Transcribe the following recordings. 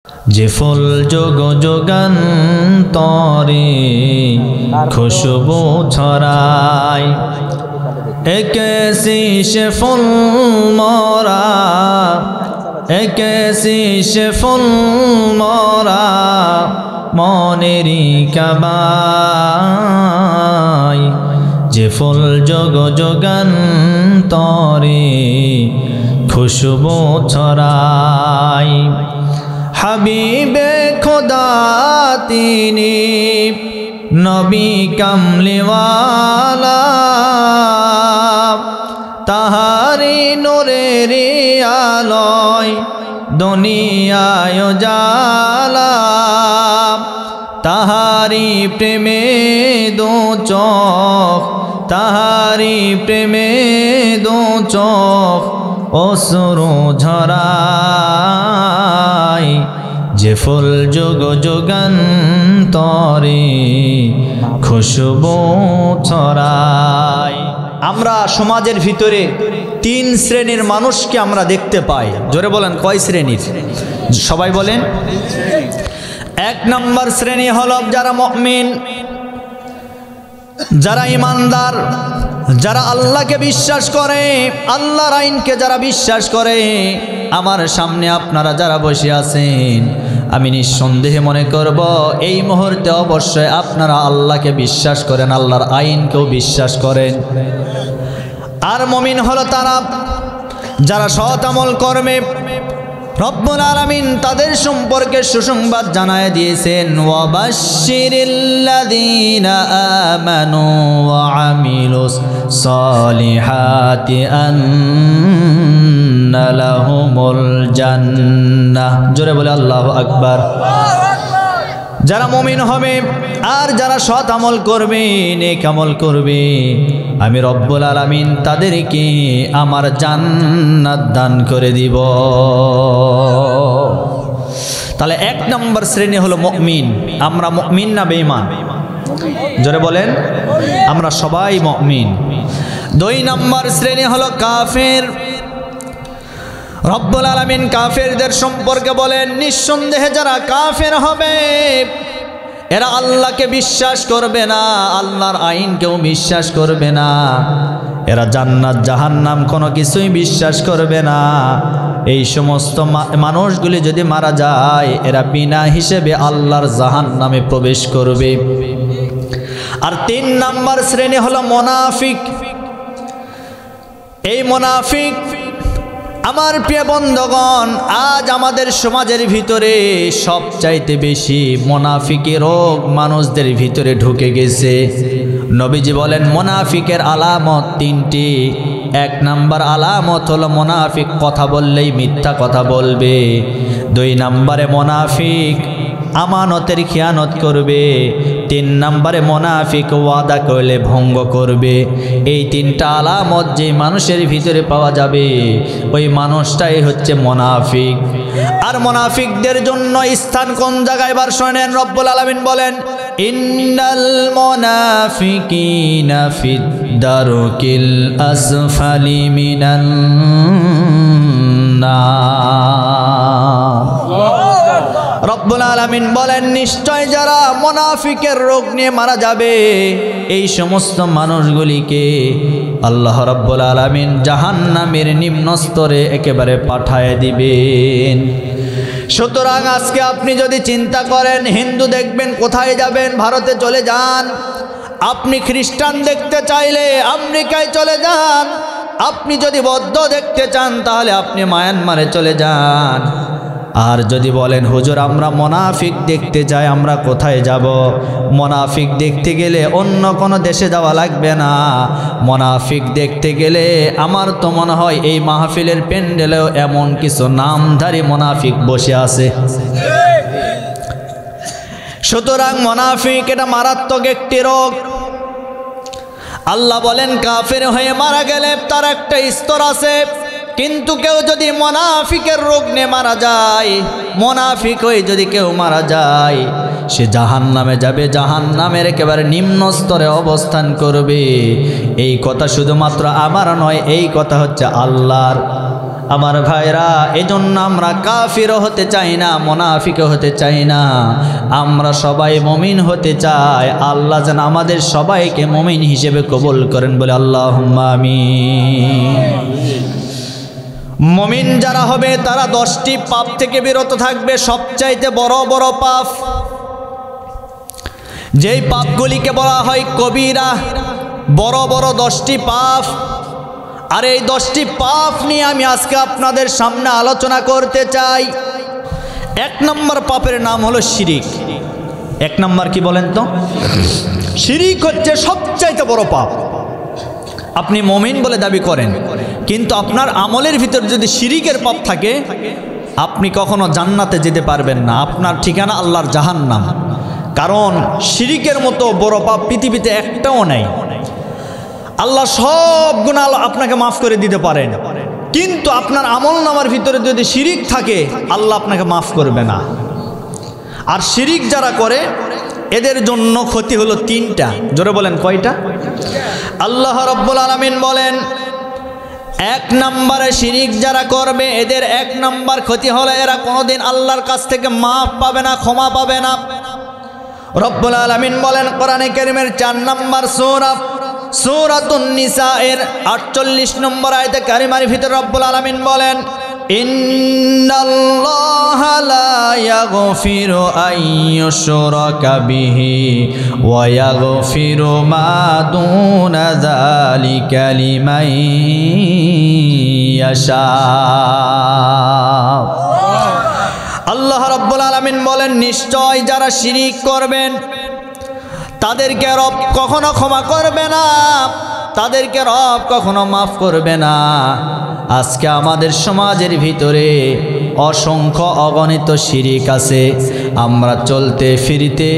যে ফুল যোগ যোগান্তরে খুশবু ছড়ায়, একেসি সে ফুল মরা, একেসি সে ফুল মরা মনেরি কাবায়। যে ফুল যোগ যোগান্তরে খুশবু ছড়ায়, হাবিবে খোদা তিনি নবী কামলিওয়ালা, তাহারি নূরের আলোয় দুনিয়ায় জালা, তাহারি প্রেমে দু চোখ, তাহারি প্রেমে দু চোখ অশ্রু ঝরায়। যে ফুল যোগ যোগান্তরে খুশবু ছড়ায়। আমরা সমাজের ভিতরে তিন শ্রেণীর মানুষকে আমরা দেখতে পাই। জোরে বলেন, কয় শ্রেণীর? সবাই বলেন। এক নম্বর শ্রেণী হল যারা মুমিন, যারা ইমানদার, যারা আল্লাহকে বিশ্বাস করে, আল্লাহর আইনকে যারা বিশ্বাস করে। আমার সামনে আপনারা যারা বসে আছেন, আমি নিঃসন্দেহে মনে করব এই মুহূর্তে অবশ্যই আপনারা আল্লাহকে বিশ্বাস করেন, আল্লাহর আইনকেও বিশ্বাস করেন। আর মুমিন হলো তারা যারা সৎ আমল কর্মে রব্বুল আলামিন তাদের সম্পর্কে সুসংবাদ জানায় দিয়েছেন, ওয়াবাশশিরিল্লাযীনা আমানু ওয়া আমিলুস সালিহাতি আন্না লাহুমুল জান্নাহ। জোরে বলে আল্লাহু আকবার। যারা মুমিন হবে আর যারা সৎ আমল করবে, নেক আমল করবে, আমি রব্বুল আলামিন তাদেরকে আমার জান্নাত দান করে দিব। তাহলে এক নম্বর শ্রেণী হলো মুমিন। আমরা মুমিন না বেঈমান? জোরে বলেন। আমরা সবাই মুমিন। দুই নম্বর শ্রেণী হলো কাফের। রব্বুল আলামিন কাফেরদের সম্পর্কে বলেন, নিঃসন্দেহে যারা কাফের হবে এরা আল্লাহকে বিশ্বাস করবে না, আল্লাহর আইনকেও বিশ্বাস করবে না, এরা জান্নাত জাহান্নাম কোনো কিছুই বিশ্বাস করবে না। এই সমস্ত মানুষগুলি যদি মারা যায়, এরা বিনা হিসেবে আল্লাহর জাহান্নামে প্রবেশ করবে। আর তিন নম্বর শ্রেণী হলো মুনাফিক। এই মুনাফিক আমার প্রিয় বন্ধুগণ, আজ আমাদের সমাজের ভিতরে সবচাইতে বেশি মুনাফিকি রোগ মানুষদের ভিতরে ঢুকে গেছে। নবীজি বলেন মুনাফিকের আলামত তিনটি। এক নাম্বার আলামত হলো মুনাফিক কথা বললেই মিথ্যা কথা বলবে। দুই নম্বরে মুনাফিক আমানতের খিয়ানত করবে। তিন নম্বরে মুনাফিক ওয়াদা করলে ভঙ্গ করবে। এই তিনটা আলামত যে মানুষের ভিতরে পাওয়া যাবে, ওই মানুষটাই হচ্ছে মুনাফিক। আর মুনাফিকদের জন্য স্থান কোন জায়গায়? এবার শোনেন, রব্বুল আলামিন বলেন, ইন্নাল মুনাফিকিনা ফিদ দারকিল আসফালি মিনান নার। রব্বুল আলামিন বলেন, নিশ্চয় যারা মুনাফিকের রোগ নিয়ে মারা যাবে, এই সমস্ত মানুষগুলিকে আল্লাহ রব্বুল আলামিন জাহান্নামের নিম্ন স্তরে একেবারে পাঠায় দিবেন। সুতরাং আজকে আপনি যদি চিন্তা করেন, হিন্দু দেখবেন কোথায় যাবেন? ভারতে চলে যান। আপনি খ্রিস্টান দেখতে চাইলে আমেরিকায় চলে যান। আপনি যদি বৌদ্ধ দেখতে চান তাহলে আপনি মায়ানমারে চলে যান। আর যদি বলেন হুজুর আমরা মুনাফিক দেখতে যাই, আমরা কোথায় যাব? মুনাফিক দেখতে গেলে অন্য কোনো দেশে যাওয়া লাগবে না। মুনাফিক দেখতে গেলে আমার তো মনে হয় এই মাহফিলের প্যান্ডেলেও এমন কিছু নামধারী মুনাফিক বসে আছে। সুতরাং মুনাফিক এটা মারাত্মক একটি রোগ। আল্লাহ বলেন কাফের হয়ে মারা গেলে তার একটা স্তর আছে, কিন্তু কেউ যদি মুনাফিকের রোগ নিয়ে মারা যায়, মুনাফিক হয়ে যদি কেউ মারা যায়, সে জাহান্নামে যাবে, জাহান্নামের একেবারে নিম্ন স্তরে অবস্থান করবে। এই কথা শুধুমাত্র আমার নয়, এই কথা হচ্ছে আল্লাহর। আমার ভাইরা, এজন্য আমরা কাফিরও হতে চাই না, মুনাফিকও হতে চাই না, আমরা সবাই মুমিন হতে চাই। আল্লাহ যেন আমাদের সবাইকে মুমিন হিসেবে কবুল করেন, বলে আল্লাহুম্মা আমিন। মুমিন যারা হবে তারা 10টি পাপ থেকে বিরত থাকবে। সবচাইতে বড় বড় পাপ, যেই পাপগুলিকে বলা হয় কবিরা, বড় বড় 10টি পাপ। আর এই 10টি পাপ নিয়ে আমি আজকে আপনাদের সামনে আলোচনা করতে চাই। 1 নম্বর পাপের নাম হলো শিরিক। 1 নম্বর কি বলেন তো? শিরিক হচ্ছে সবচাইতে বড় পাপ। আপনি মুমিন বলে দাবি করেন, কিন্তু আপনার আমলের ভিতর যদি শিরিকের পাপ থাকে, আপনি কখনো জান্নাতে যেতে পারবেন না। আপনার ঠিকানা আল্লাহর জাহান্নাম। কারণ শিরিকের মতো বড় পাপ পৃথিবীতে একটাও নাই। আল্লাহ সব গুনাহ আপনাকে মাফ করে দিতে পারেন, কিন্তু আপনার আমল নামার ভিতরে যদি শিরিক থাকে, আল্লাহ আপনাকে মাফ করবে না। আর শিরিক যারা করে এদের জন্য ক্ষতি হলো 3টা। জোরে বলেন, কয়টা? আল্লাহ রাব্বুল আলামিন বলেন, 1 নম্বরে শিরিক যারা করবে এদের 1 নম্বর ক্ষতি হলো এরা কোনোদিন আল্লাহর কাছ থেকে মাফ পাবে না, ক্ষমা পাবে না। রব্বুল আলামিন বলেন কোরআনে কারীমের 4 নম্বর সূরা সূরাতুন নিসা এর 48 নম্বর আয়াতে কারিমার ভিতরে রব্বুল আলামিন বলেন, ইন্নাল্লাহা লা ইয়াগফিরু আন ইউশরাকা বিহি ওয়া ইয়াগফিরু মা দুনা যালিকা লিমান ইয়াশা। আল্লাহ রাব্বুল আলামিন বলেন, নিশ্চয় যারা শিরিক করবেন তাদেরকে রব কখনো ক্ষমা করবে না, তাদেরকে রব কখনো মাফ করবে না। আজকে আমাদের সমাজের ভিতরে অসংখ্য অগণিত শিরিক আছে। আমরা চলতে ফিরতে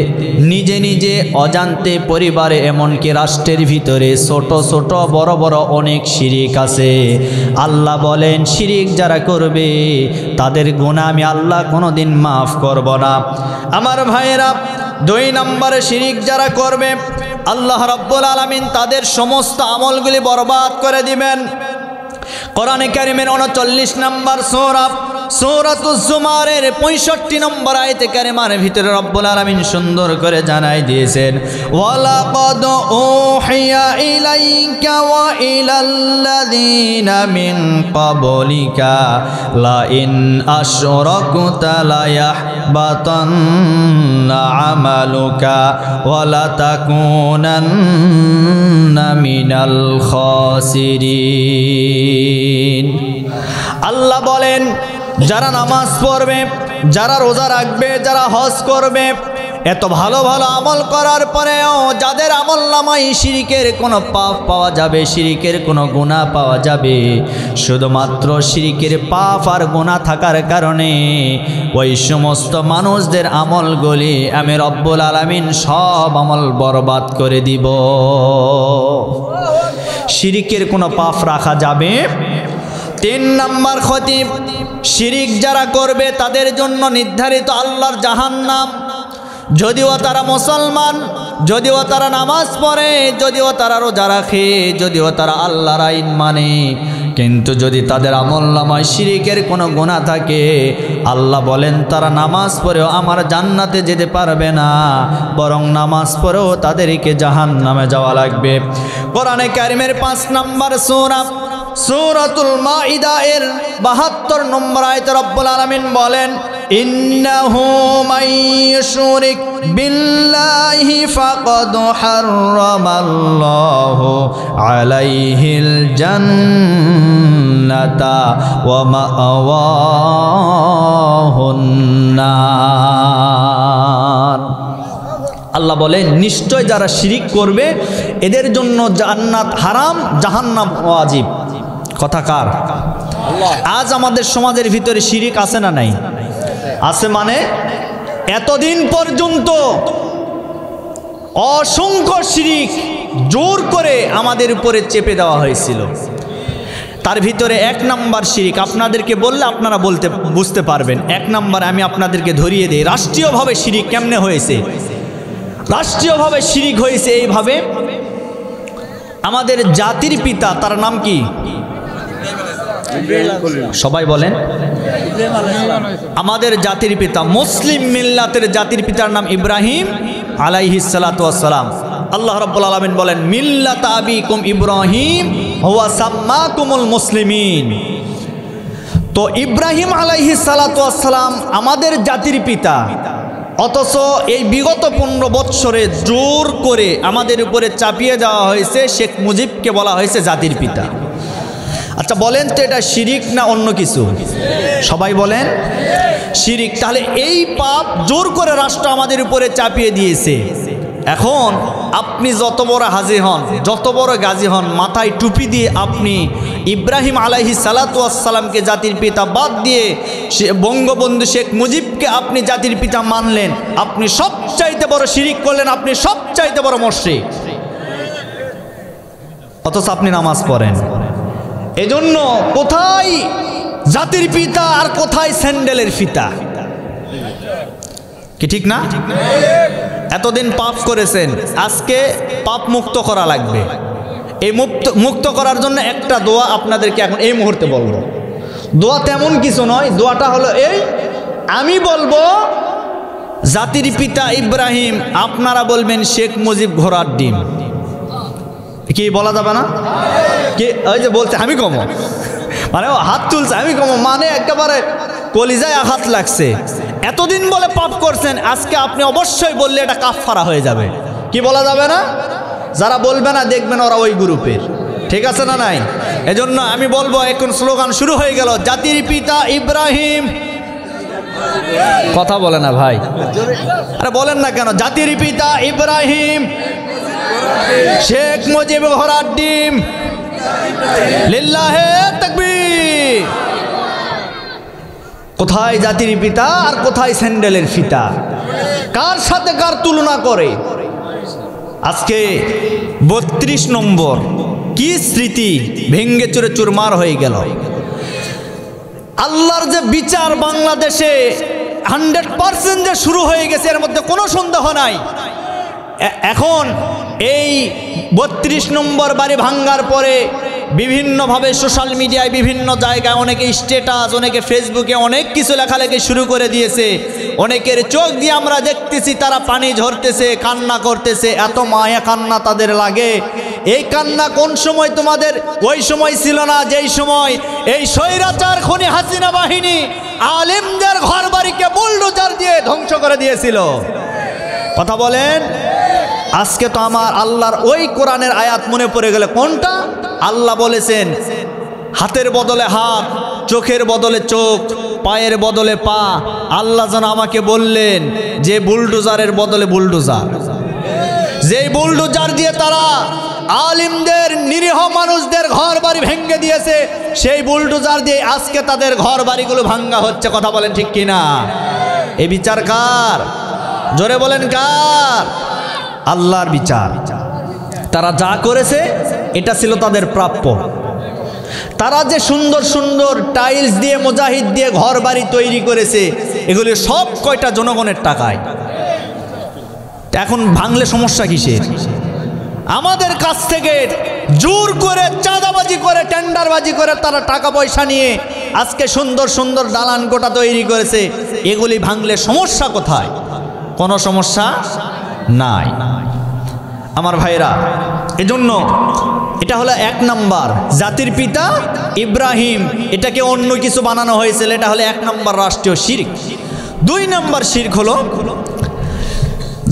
নিজে নিজে অজান্তে পরিবারে এমনকি রাষ্ট্রের ভিতরে ছোট ছোট বড় বড় অনেক শিরিক আছে। আল্লাহ বলেন, শিরিক যারা করবে তাদের গুনাহ আমি আল্লাহ কোনোদিন মাফ করব না। আমার ভাইয়েরা, 2 নম্বরে শিরিক যারা করবে আল্লাহ রাব্বুল আলামিন তাদের সমস্ত আমলগুলি বরবাদ করে দিবেন। কোরআনে কারীমের 39 নম্বর সূরা সূরাতুজ জুমারের 65 নম্বর আয়াতে কারিমার ভিতরে রব্বুল আলামিন সুন্দর করে জানাই দিয়েছেন, ওয়ালাকাদ উহিয়া ইলাইকা ওয়া ইলাল্লাযীনা মিন ক্বাবলিকা লা ইন আশরাকতা লা ইয়াহবাতান্না আমালুকা ওয়া লা তাকুনান্না মিনাল খাসিরিন। আল্লাহ বলেন, যারা নামাজ পড়বে, যারা রোজা রাখবে, যারা হজ করবে, এত ভালো ভালো আমল করার পরেও যাদের আমল নামায় শিরিকের কোনো পাপ পাওয়া যাবে, শিরিকের কোনো গুনাহ পাওয়া যাবে, শুধুমাত্র শিরিকের পাপ আর গুনাহ থাকার কারণে ওই সমস্ত মানুষদের আমলগুলি আমি রব্বুল আলামিন সব আমল বরবাদ করে দিব। শিরিকের কোনো পাপ রাখা যাবে। 3 নম্বর ক্ষতি, শিরিক যারা করবে তাদের জন্য নির্ধারিত আল্লাহর জাহান্নাম। যদিও তারা মুসলমান, যদিও তারা নামাজ পড়ে, যদিও তারা রোজা রাখে, যদিও তারা আল্লাহর আইন মানে, কিন্তু যদি তাদের আমলনামায় শিরিকের কোনো গুনাহ থাকে, আল্লাহ বলেন তারা নামাজ পড়েও আমার জান্নাতে যেতে পারবে না, বরং নামাজ পড়েও তাদেরকে জাহান্নামে যাওয়া লাগবে। কোরআনে কারীমের 5 নম্বর সূরা সূরাতুল মাইদা এর 72 নম্বর আয়াতে রব্বুল আলামিন বলেন, ইন্নাহু মাইয়ুশরিক বিল্লাহি ফাকাদ হারামাল্লাহু আলাইহিল জান্নাতা ওয়া মাআওয়াহুন নার। আল্লাহ বলেন, নিশ্চয় যারা শিরিক করবে এদের জন্য জান্নাত হারাম, জাহান্নাম ওয়াজিব। কথা কার? আজ আমাদের সমাজের ভিতরে শিরিক আছে না নাই? আছে। মানে এতদিন পর্যন্ত অসংখ্য শিরিক জোর করে আমাদের উপরে চেপে দেওয়া হয়েছিল। তার ভিতরে 1 নম্বর শিরিক আপনাদেরকে বললে আপনারা বুঝতে পারবেন। 1 নম্বর আমি আপনাদেরকে ধরিয়ে দিই, রাষ্ট্রীয়ভাবে শিরিক কেমনে হয়েছে। রাষ্ট্রীয়ভাবে শিরিক হয়েছে এইভাবে, আমাদের জাতির পিতা, তার নাম কি? সবাই বলেন। আমাদের জাতির পিতা, মুসলিম মিল্লাতের জাতির পিতার নাম ইব্রাহিম আলাইহিস সালাতু ওয়াস সালাম। আল্লাহ রাব্বুল আলামিন বলেন মিল্লাত আবিকুম ইব্রাহিম হুয়া সাম্মাকুমুল মুসলিমিন। তো ইব্রাহিম আলাইহিস সালাতু ওয়াস সালাম আমাদের জাতির পিতা, অথচ এই বিগত 15 বৎসরে জোর করে আমাদের উপরে চাপিয়ে দেওয়া হয়েছে শেখ মুজিবকে বলা হয়েছে জাতির পিতা। আচ্ছা বলেন তো এটা শিরিক না অন্য কিছু? সবাই বলেন শিরিক। তাহলে এই পাপ জোর করে রাষ্ট্র আমাদের উপরে চাপিয়ে দিয়েছে। এখন আপনি যত বড় হাজি হন, যত বড় গাজী হন, মাথায় টুপি দিয়ে আপনি ইব্রাহিম আলাইহিস সালাতু ওয়াস সালামকে জাতির পিতা বাদ দিয়ে বঙ্গবন্ধু শেখ মুজিবকে আপনি জাতির পিতা মানলেন, আপনি সবচাইতে বড় শিরিক করলেন, আপনি সবচাইতে বড় মুশরিক। অথচ আপনি নামাজ পড়েন। এজন্য কোথায় জাতির পিতা আর কোথায় স্যান্ডেলের ফিতা? কি ঠিক না? এতদিন পাপ করেছেন, আজকে পাপ মুক্ত করা লাগবে। এই মুক্ত করার জন্য একটা দোয়া আপনাদেরকে এখন এই মুহূর্তে বলবো। দোয়া তেমন কিছু নয়, দোয়াটা হলো এই, আমি বলবো জাতির পিতা ইব্রাহিম, আপনারা বলবেন শেখ মুজিব ঘোড়ার ডিম। কি বলা যাবে না? কি ওই যে বলছে আমি কমো, মানে হাত তুলছে আমি কমো, মানে একেবারে কলিজায় আঘাত লাগছে। এতদিন বলে পাপ করছেন, আজকে আপনি অবশ্যই বললে এটা কাফফারা হয়ে যাবে। কি বলা যাবে না? যারা বলবে না দেখবেন ওরা ওই গ্রুপের, ঠিক আছে না নাই? এজন্য আমি বলবো এখন স্লোগান শুরু হয়ে গেল, জাতির পিতা ইব্রাহিম। কথা বলে না ভাই, আরে বলেন না কেন? জাতির পিতা ইব্রাহিম, শেখ মুজিব ঘোড়ার ডিম, লিল্লাহে তাকবীর। কোথায় জাতির পিতা আর কোথায় স্যান্ডেলের ফিতা? কার সাথে কার তুলনা করে? আজকে 32 নম্বর কি স্মৃতি ভেঙ্গে চুরে চুরমার হয়ে গেল। আল্লাহর যে বিচার বাংলাদেশে 100% যে শুরু হয়ে গেছে, এর মধ্যে কোনো সন্দেহ নাই। এখন এই 32 নম্বর বাড়ি ভাঙ্গার পরে বিভিন্নভাবে সোশ্যাল মিডিয়ায় বিভিন্ন জায়গায় অনেকে স্ট্যাটাস, অনেকে ফেসবুকে অনেক কিছু লেখালেখি শুরু করে দিয়েছে। অনেকের চোখ দিয়ে আমরা দেখতেছি তারা পানি ঝরতেছে, কান্না করতেছে, এত মায়া কান্না তাদের লাগে। এই কান্না কোন সময় তোমাদের? ওই সময় ছিল না যেই সময় এই স্বৈরাচার খুনি হাসিনা বাহিনী আলেমদের ঘর বাড়িকে বুলডোজার দিয়ে ধ্বংস করে দিয়েছিল। কথা বলেন। আজকে তো আমার আল্লাহর ওই কোরআনের আয়াত মনে পড়ে গেলে, কোনটা? আল্লাহ বলেছেন হাতের বদলে হাত, চোখের বদলে চোখ, পায়ের বদলে পা। আল্লাহ যেন আমাকে বললেন যে বুলডোজারের বদলে বুলডোজার, যে বুলডোজার দিয়ে তারা আলিমদের, নিরীহ মানুষদের ঘর বাড়ি ভেঙে দিয়েছে, সেই বুলডোজার দিয়ে আজকে তাদের ঘর বাড়িগুলো ভাঙ্গা হচ্ছে। কথা বলেন ঠিক কিনা? এই বিচার কার? জোরে বলেন কার? আল্লাহর বিচার। তারা যা করেছে এটা ছিল তাদের প্রাপ্য। তারা যে সুন্দর সুন্দর টাইলস দিয়ে, মুজাহিদ দিয়ে ঘর বাড়ি তৈরি করেছে, এগুলি সব কয়টা জনগণের টাকায়। এখন ভাঙলে সমস্যা কিসের? আমাদের কাছ থেকে জোর করে, চাঁদাবাজি করে, টেন্ডারবাজি করে তারা টাকা পয়সা নিয়ে আজকে সুন্দর সুন্দর দালান কোঠা তৈরি করেছে। এগুলি ভাঙলে সমস্যা কোথায়? কোনো সমস্যা নাই আমার ভাইরা। এজন্য এটা হলো 1 নাম্বার, জাতির পিতা ইব্রাহিম, এটাকে অন্য কিছু বানানো হয়েছিল, এটা হলো 1 নাম্বার রাষ্ট্রীয় শিরক। 2 নাম্বার শিরক হলো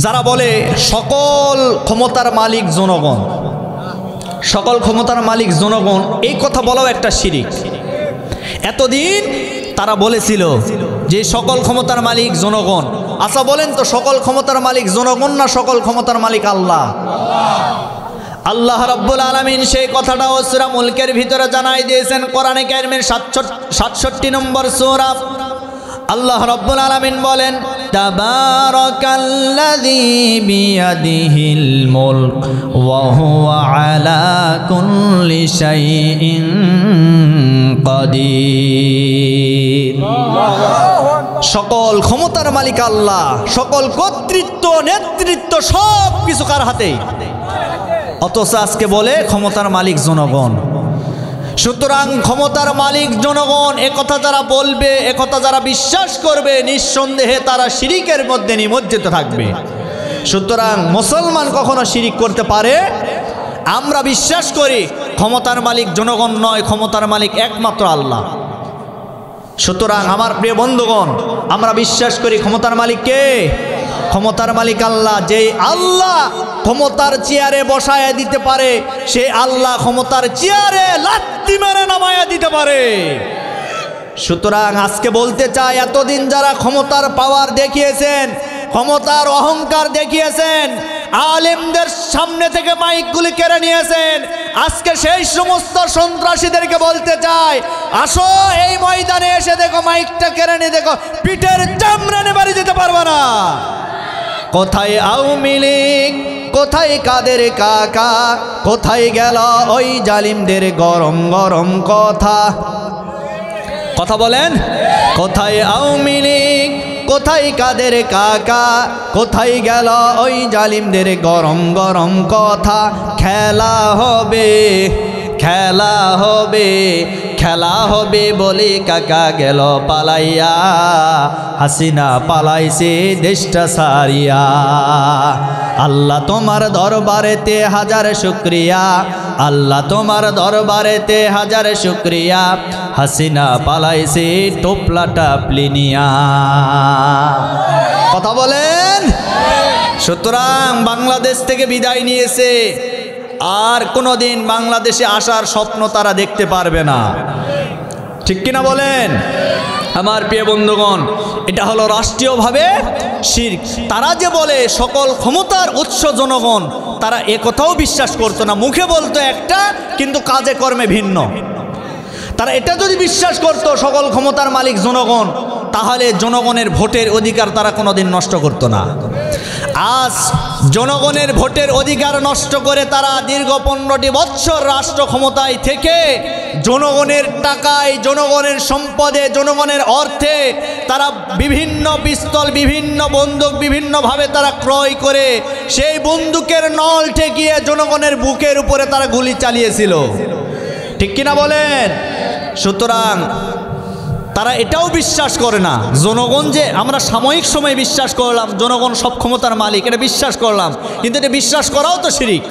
যারা বলে সকল ক্ষমতার মালিক জনগণ, সকল ক্ষমতার মালিক জনগণ, এই কথা বলাও একটা শিরক। এতদিন তারা বলেছিল যে সকল ক্ষমতার মালিক জনগণ। আচ্ছা বলেন তো, সকল ক্ষমতার মালিক জনগণ না সকল ক্ষমতার মালিক আল্লাহ? আল্লাহ রাব্বুল আলামিন সেই কথাটাও সূরা মুলকের ভিতরে জানাই দিয়েছেন। কোরআনে কারিমের 67 নম্বর সূরা, আল্লাহ রাব্বুল আলামিন বলেন, তাবারাকাল্লাযী বিয়াদিহিল মুলক ওয়া হুয়া আলা কুল্লি শাইইন কাদির। সকল ক্ষমতার মালিক আল্লাহ, সকল কর্তৃত্ব, নেতৃত্ব সব কিছু কার হাতে? অথচ আজকে বলে ক্ষমতার মালিক জনগণ। সুতরাং ক্ষমতার মালিক জনগণ, একথা যারা বলবে, একথা যারা বিশ্বাস করবে, নিঃসন্দেহে তারা শিরিকের মধ্যে নিমজ্জিত থাকবে। সুতরাং মুসলমান কখনো শিরিক করতে পারে? আমরা বিশ্বাস করি ক্ষমতার মালিক জনগণ নয়, ক্ষমতার মালিক একমাত্র আল্লাহ। সুতরাং আমার প্রিয় বন্ধুগণ, আমরা বিশ্বাস করি ক্ষমতার মালিক কে? ক্ষমতার মালিক আল্লাহ। যেই আল্লাহ ক্ষমতার চেয়ারে বসায়া দিতে পারে, সেই আল্লাহ ক্ষমতার চেয়ারে লাত্তি মেরে নামায়া দিতে পারে। সুতরাং আজকে বলতে চাই, এতদিন যারা ক্ষমতার পাওয়ার দেখিয়েছেন, ক্ষমতার অহংকার দেখিয়েছেন, আলেমদের সামনে থেকে মাইকগুলি কেড়ে নিয়েছেন, আজকে সেই সমস্ত সন্ত্রাসীদেরকে বলতে চাই, আসো এই ময়দানে এসে দেখো, মাইকটা কেড়ে নিয়ে দেখো, পিঠের চামড়ানে বাড়ি যেতে পারবে না। কোথায় আওয়ামী লীগ, কোথায় কাদের কাকা, কোথায় গেল ওই জালিমদের গরম গরম কথা? কথা বলেন, কোথায় আওয়ামী লীগ, কোথায় কাদের কাকা, কোথায় গেল ওই জালিমদের গরম গরম কথা? খেলা হবে, খেলা হবে, খেলা হবে বলে কাকা গেল পালাইয়া, হাসিনা পালাইছে দেশটা সারিয়া। আল্লাহ তোমার দরবারেতে হাজার শুকরিয়া, আল্লাহ তোমার দরবারেতে হাজার শুকরিয়া, হাসিনা পালাইছে টোপলা টাপলিনিয়া। কথা বলেন। সুতরাং বাংলাদেশ থেকে বিদায় নিয়েছে, আর কোনোদিন বাংলাদেশে আসার স্বপ্ন তারা দেখতে পারবে না। ঠিক কিনা বলেন আমার প্রিয় বন্ধুগণ? এটা হলো রাষ্ট্রীয়ভাবে শিরক। তারা যে বলে সকল ক্ষমতার উৎস জনগণ, তারা একথাও বিশ্বাস করতো না। মুখে বলতো একটা, কিন্তু কাজে কর্মে ভিন্ন। তারা এটা যদি বিশ্বাস করত সকল ক্ষমতার মালিক জনগণ, তাহলে জনগণের ভোটের অধিকার তারা কোনোদিন নষ্ট করতো না। আজ জনগণের ভোটের অধিকার নষ্ট করে তারা দীর্ঘ 15টি বছর রাষ্ট্র ক্ষমতায় থেকে জনগণের টাকায়, জনগণের সম্পদে, জনগণের অর্থে তারা বিভিন্ন পিস্তল, বিভিন্ন বন্দুক বিভিন্নভাবে তারা ক্রয় করে সেই বন্দুকের নল ঠেকিয়ে জনগণের বুকের উপরে তারা গুলি চালিয়েছিল। ঠিক কিনা বলেন? সুতরাং তারা এটাও বিশ্বাস করে না জনগণ, যে আমরা সাময়িক সময় বিশ্বাস করলাম জনগণ সব ক্ষমতার মালিক, এটা বিশ্বাস করলাম, কিন্তু এটা বিশ্বাস করাও তো শিরিক।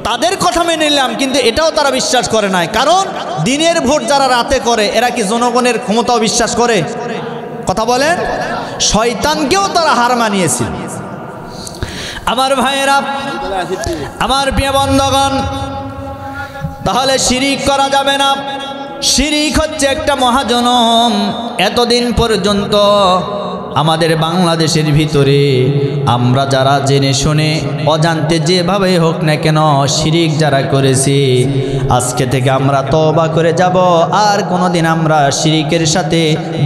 তাদের কথা মেনে নিলাম, কিন্তু এটাও তারা বিশ্বাস করে নাই। কারণ দিনের ভোট যারা রাতে করে, এরা কি জনগণের ক্ষমতাও বিশ্বাস করে? কথা বলেন। শয়তানকেও তারা হার মানিয়েছিল। আমার ভাইয়েরা, আমার প্রিয় বন্ধুগণ, তাহলে শিরিক করা যাবে না। শিরিক হচ্ছে একটা মহাজনম। এতদিন পর্যন্ত আমাদের বাংলাদেশের ভিতরে আমরা যারা জেনে শুনে অজান্তে যেভাবে হোক না কেন শিরিক যারা করেছি, আজকে থেকে আমরা তওবা করে যাব, আর কোনোদিন আমরা শিরিকের সাথে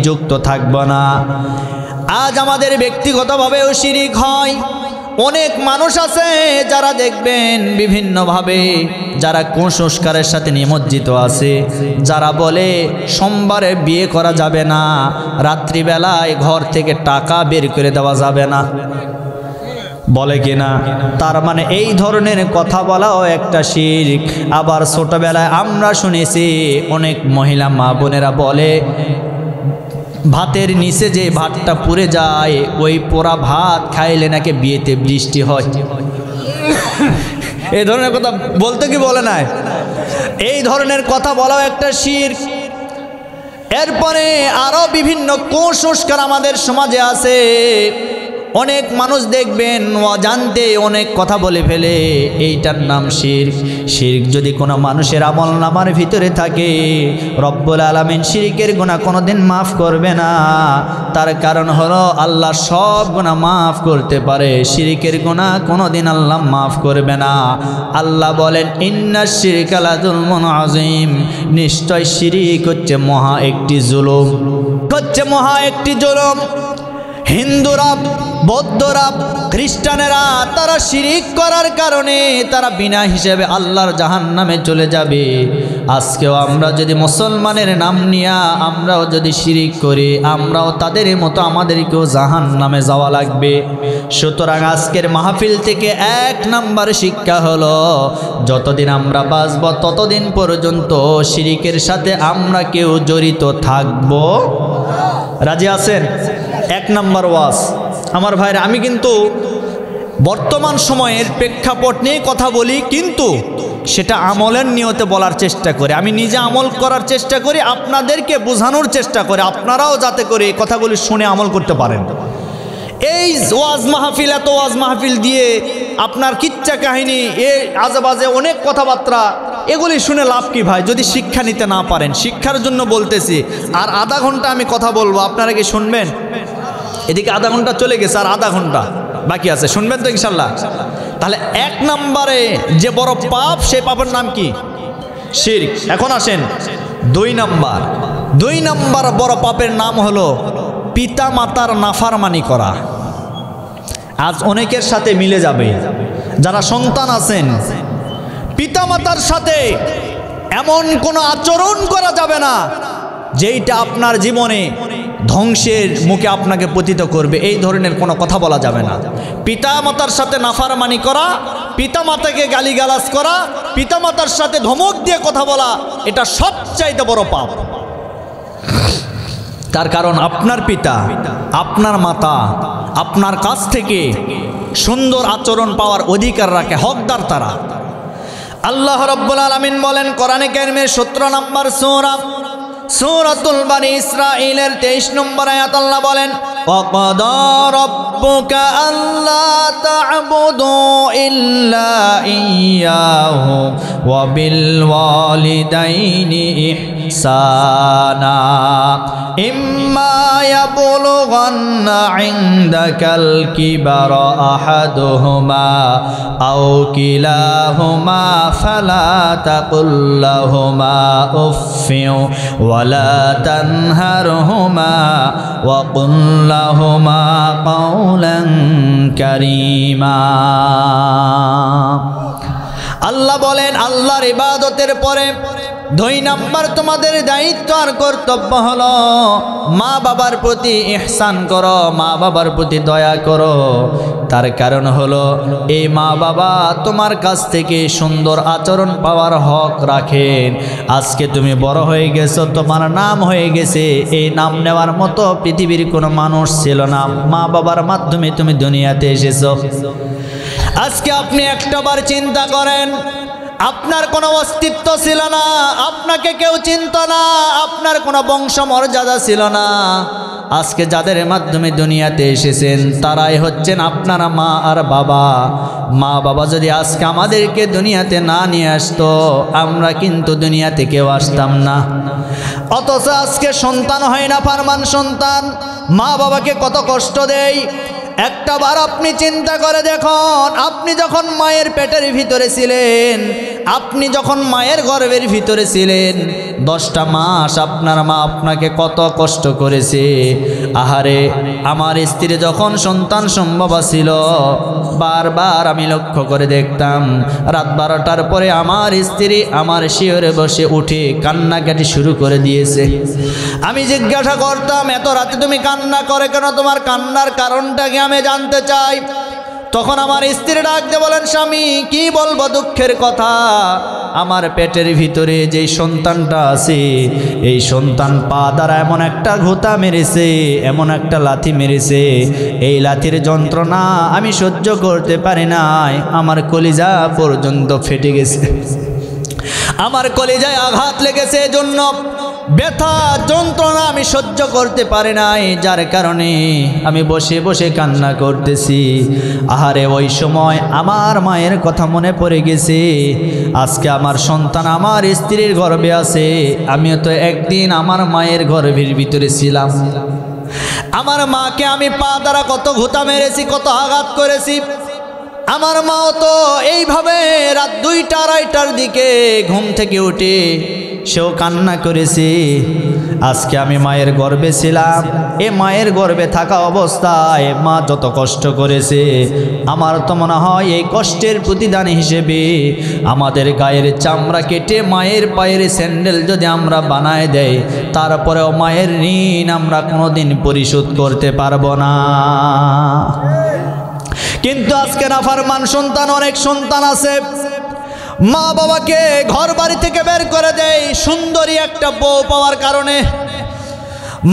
যুক্ত থাকব না। আজ আমাদের ব্যক্তিগতভাবেও শিরিক হয়। অনেক মানুষ আছে যারা দেখবেন বিভিন্নভাবে যারা কুসংস্কারের সাথে নিমজ্জিত আছে, যারা বলে সোমবারে বিয়ে করা যাবে না, রাত্রিবেলায় ঘর থেকে টাকা বের করে দেওয়া যাবে না, বলে কিনা? তার মানে এই ধরনের কথা বলাও একটা শিরক। আবার ছোটবেলায় আমরা শুনেছি অনেক মহিলা মা বোনেরা বলে ভাতের নিচে যে ভাতটা পুড়ে যায়, ওই পোড়া ভাত খাইলে নাকি বিয়েতে বৃষ্টি হয়। এই ধরনের কথা বলতে কি বলে না? এই ধরনের কথা বলাও একটা শিরক। এরপরে আরো বিভিন্ন কুসংস্কার আমাদের সমাজে আছে। অনেক মানুষ দেখবেন অজান্তে অনেক কথা বলে ফেলে, এইটার নাম শিরক। শিরক যদি কোনো মানুষের আমলনামার ভিতরে থাকে, রব্বুল আলামিন শিরকের গুনাহ কোনোদিন মাফ করবে না। তার কারণ হলো আল্লাহ সব গুনাহ মাফ করতে পারে, শিরকের গুনাহ কোনোদিন আল্লাহ মাফ করবে না। আল্লাহ বলেন ইন্নাশ শিরকা লাযুলমুন আযীম, নিশ্চয় শিরক হচ্ছে মহা একটি জুলুম, হচ্ছে মহা একটি জুলুম। হিন্দুরা, বৌদ্ধরা, খ্রিস্টানেরা তারা শিরিক করার কারণে তারা বিনা হিসেবে আল্লাহর জাহান্নামে চলে যাবে। আজকেও আমরা যদি মুসলমানের নাম নিয়ে আমরাও যদি শিরিক করি, আমরাও তাদের মতো আমাদেরকেও জাহান্নামে যাওয়া লাগবে। সুতরাং আজকের মাহফিল থেকে 1 নাম্বার শিক্ষা হলো, যতদিন আমরা বাঁচব ততদিন পর্যন্ত শিরিকের সাথে আমরা কেউ জড়িত থাকব। রাজি আছেন? 1 নাম্বার ওয়াজ। আমার ভাইরা, আমি কিন্তু বর্তমান সময়ের প্রেক্ষাপট নিয়ে কথা বলি, কিন্তু সেটা আমলের নিয়তে বলার চেষ্টা করি। আমি নিজে আমল করার চেষ্টা করি, আপনাদেরকে বোঝানোর চেষ্টা করি, আপনারাও যাতে করে এই কথাগুলি শুনে আমল করতে পারেন। এই ওয়াজ মাহফিল, এত ওয়াজ মাহফিল দিয়ে আপনার কিচ্ছা কাহিনী, এই আজেবাজে অনেক কথাবার্তা, এগুলি শুনে লাভ কি ভাই, যদি শিক্ষা নিতে না পারেন? শিক্ষার জন্য বলতেছি। আর আধা ঘন্টা আমি কথা বলবো, আপনারা কি শুনবেন? এদিকে আধা ঘন্টা চলে গেছে, আর আধা ঘন্টা বাকি আছে, শুনবেন তো ইনশাল্লাহ? তাহলে 1 নম্বরে যে বড় পাপ, সেই পাপের নাম কি? শিরক। এখন আসেন 2 নম্বর বড় পাপের নাম হলো পিতা মাতার নাফরমানি করা। আজ অনেকের সাথে মিলে যাবে, যারা সন্তান আছেন, পিতা মাতার সাথে এমন কোনো আচরণ করা যাবে না যেইটা আপনার জীবনে ধ্বংসের মুখে আপনাকে পতিত করবে। এই ধরনের কোনো কথা বলা যাবে না। পিতা মাতার সাথে নাফরমানি করা, পিতা মাতাকে গালিগালাজ করা, পিতা মাতার সাথে ধমক দিয়ে কথা বলা, এটা সবচাইতে বড় পাপ। তার কারণ আপনার পিতা, আপনার মাতা আপনার কাছ থেকে সুন্দর আচরণ পাওয়ার অধিকার রাখে, হকদার তারা। আল্লাহ রাব্বুল আলামিন বলেন কোরআনে কারিমের 17 নম্বর সূরা, সূরাতুল বনী ইসরাঈলের 23 নম্বর আয়াত, আল্লাহ বলেন ওয়াকাদা রাব্বুকা আল্লা তা'বুদু ইল্লা ইয়্যাহু ওয়া বিল ওয়ালিদাইনি ইহসানা ইম্মা ইয়াবলুগান্না ইনদাকাল কিবারা আহাদুহুমা আও কিলাহুমা ফালা তাকুল লাহুমা উফফিন ওয়ালা তানহারহুমা ওয়া কুল লাহুমা কাওলান কারীমা। আল্লাহ বলেন, আল্লাহর ইবাদতের পরে 2 নম্বর তোমাদের দায়িত্ব আর কর্তব্য হলো মা বাবার প্রতি ইহসান করো, মা বাবার প্রতি দয়া করো। তার কারণ হলো এই মা বাবা তোমার কাছ থেকে সুন্দর আচরণ পাওয়ার হক রাখেন। আজকে তুমি বড় হয়ে গেছো, তোমার নাম হয়ে গেছে, এই নাম নেওয়ার মতো পৃথিবীর কোনো মানুষ ছিল না। মা বাবার মাধ্যমে তুমি দুনিয়াতে এসেছো। আজকে আপনি একটাবার চিন্তা করেন, আপনার কোনো অস্তিত্ব ছিল না, আপনাকে কেউ চিনত না, আপনার কোনো বংশমর্যাদা ছিল না। আজকে যাদের মাধ্যমে দুনিয়াতে এসেছেন তারাই হচ্ছেন আপনারা মা আর বাবা। মা বাবা যদি আজকে আমাদেরকে দুনিয়াতে না নিয়ে আসতো, আমরা কিন্তু দুনিয়াতে কেউ আসতাম না। অথচ আজকে সন্তান হয় না, ফারমান সন্তান মা বাবাকে কত কষ্ট দেয়। একটাবার আপনি চিন্তা করে দেখুন, আপনি যখন মায়ের পেটের ভিতরে ছিলেন, আপনি যখন মায়ের গর্ভের ভিতরে ছিলেন, 10টা মাস আপনার মা আপনাকে কত কষ্ট করেছে। আহারে, আমার স্ত্রী যখন সন্তান সম্ভব ছিল, বারবার আমি লক্ষ্য করে দেখতাম রাত 12টার পরে আমার স্ত্রী আমার শিয়রে বসে উঠে কান্নাকাটি শুরু করে দিয়েছে। আমি জিজ্ঞাসা করতাম, এত রাতে তুমি কান্না করে কেন? তোমার কান্নার কারণটা কি আমি জানতে চাই। তখন আমার স্ত্রী ডাক দিয়ে বলেন, স্বামী কি বলবো দুঃখের কথা, আমার পেটের ভিতরে যেই সন্তানটা আছে, এই সন্তান পা দ্বারা এমন একটা ঘুতা মেরেছে, এমন একটা লাথি মেরেছে, এই লাথির যন্ত্রণা আমি সহ্য করতে পারি নাই, আমার কলিজা পর্যন্ত ফেটে গেছে, আমার কলিজায় আঘাত লেগেছে, এজন্য ব্যথা যন্ত্রণা আমি সহ্য করতে পারি নাই, যার কারণে আমি বসে বসে কান্না করতেছি। আহারে, ওই সময় আমার মায়ের কথা মনে পড়ে গেছে। আজকে আমার সন্তান আমার স্ত্রীর গর্ভে আছে, আমিও তো একদিন আমার মায়ের গর্ভের ভিতরে ছিলাম। আমার মাকে আমি পা দ্বারা কত ঘুতা মেরেছি, কত আঘাত করেছি। আমার মাও তো এইভাবে রাত 2টা 2:30টার দিকে ঘুম থেকে উঠে সেও কান্না করেছে, আজকে আমি মায়ের গর্ভে ছিলাম, এ মায়ের গর্ভে থাকা অবস্থায় মা যত কষ্ট করেছে, আমার তো মনে হয় এই কষ্টের প্রতিদান হিসেবে আমাদের গায়ের চামড়া কেটে মায়ের পায়ের স্যান্ডেল যদি আমরা বানায় দেই, তারপরেও মায়ের ঋণ আমরা কোনোদিন পরিশোধ করতে পারবো না। কিন্তু আজকে নাফরমান সন্তান, অনেক সন্তান আছে মা বাবাকে ঘর বাড়ি থেকে বের করে দেয় সুন্দরী একটা বউ পাওয়ার কারণে।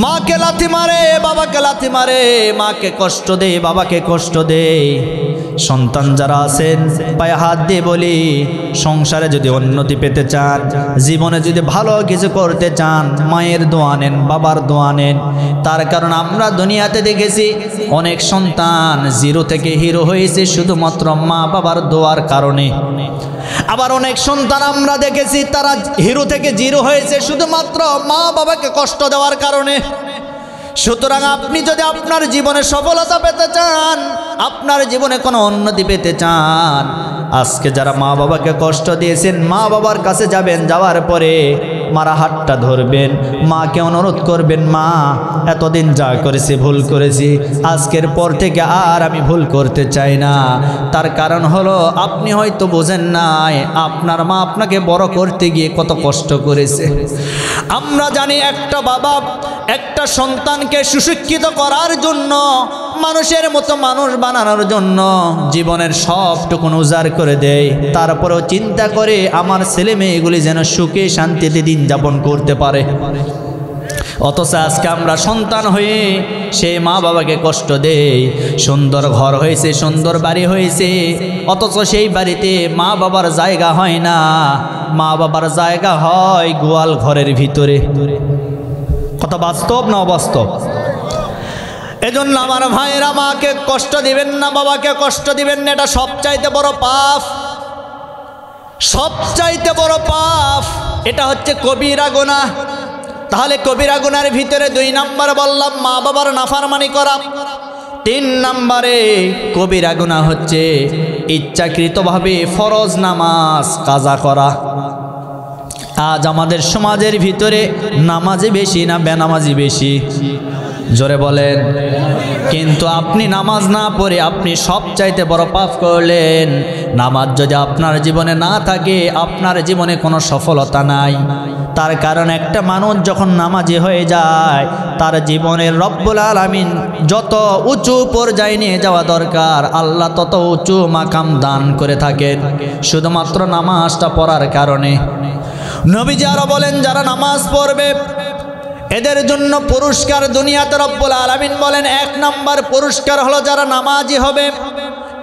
মাকে লাথি মারে, বাবাকে লাথি মারে, মাকে কষ্ট দেয়, বাবাকে কষ্ট দেয়। সন্তান যারা আছেন পায়ে হাত দিয়ে বলি, সংসারে যদি উন্নতি পেতে চান, জীবনে যদি ভালো কিছু করতে চান, মায়ের দোয়া নেন, বাবার দোয়া নেন। তার কারণ আমরা দুনিয়াতে দেখেছি অনেক সন্তান জিরো থেকে হিরো হয়েছে শুধুমাত্র মা বাবার দোয়ার কারণে। আবার অনেক সন্তান আমরা দেখেছি তারা হিরো থেকে জিরো হয়েছে শুধুমাত্র মা বাবাকে কষ্ট দেওয়ার কারণে। সুতরাং আপনি যদি আপনার জীবনে সফলতা পেতে চান, আপনার জীবনে কোনো উন্নতি পেতে চান, আজকে যারা মা বাবাকে কষ্ট দিয়েছেন, মা বাবার কাছে যাবেন, যাওয়ার পরে মারা হাতটা ধরবেন, মাকে অনুরোধ করবেন, মা এতদিন যা করেছি ভুল করেছি, আজকের পর থেকে আর আমি ভুল করতে চাই না। তার কারণ হলো আপনি হয়তো বোঝেন নাই আপনার মা আপনাকে বড় করতে গিয়ে কত কষ্ট করেছে। আমরা জানি একটা বাবা একটা সন্তানকে সুশিক্ষিত করার জন্য, মানুষের মতো মানুষ বানানোর জন্য জীবনের সবটুকুন উজাড় করে দেয়, তারপরেও চিন্তা করে আমার ছেলে মেয়েগুলি যেন সুখে শান্তিতে দিন যাপন করতে পারে। অথচ আজকে আমরা সন্তান হয়ে সেই মা বাবাকে কষ্ট দেই। সুন্দর ঘর হয়েছে, সুন্দর বাড়ি হয়েছে, অথচ সেই বাড়িতে মা বাবার জায়গা হয় না, মা বাবার জায়গা হয় গোয়াল ঘরের ভিতরে। কথা বাস্তব না অবাস্তব? এজন্য আমার ভাইয়েরা, মাকে কষ্ট দিবেন না, বাবাকে কষ্ট দিবেন না, এটা সবচাইতে বড় পাপ, সবচাইতে বড় পাপ। এটা হচ্ছে কবিরা গুনাহ। তাহলে কবিরা গুনাহের ভিতরে 2 নাম্বার বললাম মা বাবার নাফরমানি করা, 3 নাম্বারে কবিরা গুনাহ হচ্ছে ইচ্ছাকৃতভাবে ফরজ নামাজ কাজা করা। আজ আমাদের সমাজের ভিতরে নামাজি বেশি না বেনামাজি বেশি? জোরে বলেন। কিন্তু আপনি নামাজ না পড়ে আপনি সবচাইতে বড় পাপ করলেন। নামাজ যদি আপনার জীবনে না থাকে, আপনার জীবনে কোনো সফলতা নাই। তার কারণ একটা মানুষ যখন নামাজি হয়ে যায়, তার জীবনের রব্বুল আলামিন যত উঁচু পর্যায়ে নিয়ে যাওয়া দরকার, আল্লাহ তত উঁচু মাকাম দান করে থাকেন শুধুমাত্র নামাজটা পড়ার কারণে। নবীজি আরো বলেন, যারা নামাজ পড়বে এদের জন্য পুরস্কার দুনিয়াতে রব্বুল আলামিন বলেন 1 নাম্বার পুরস্কার হলো যারা নামাজি হবে,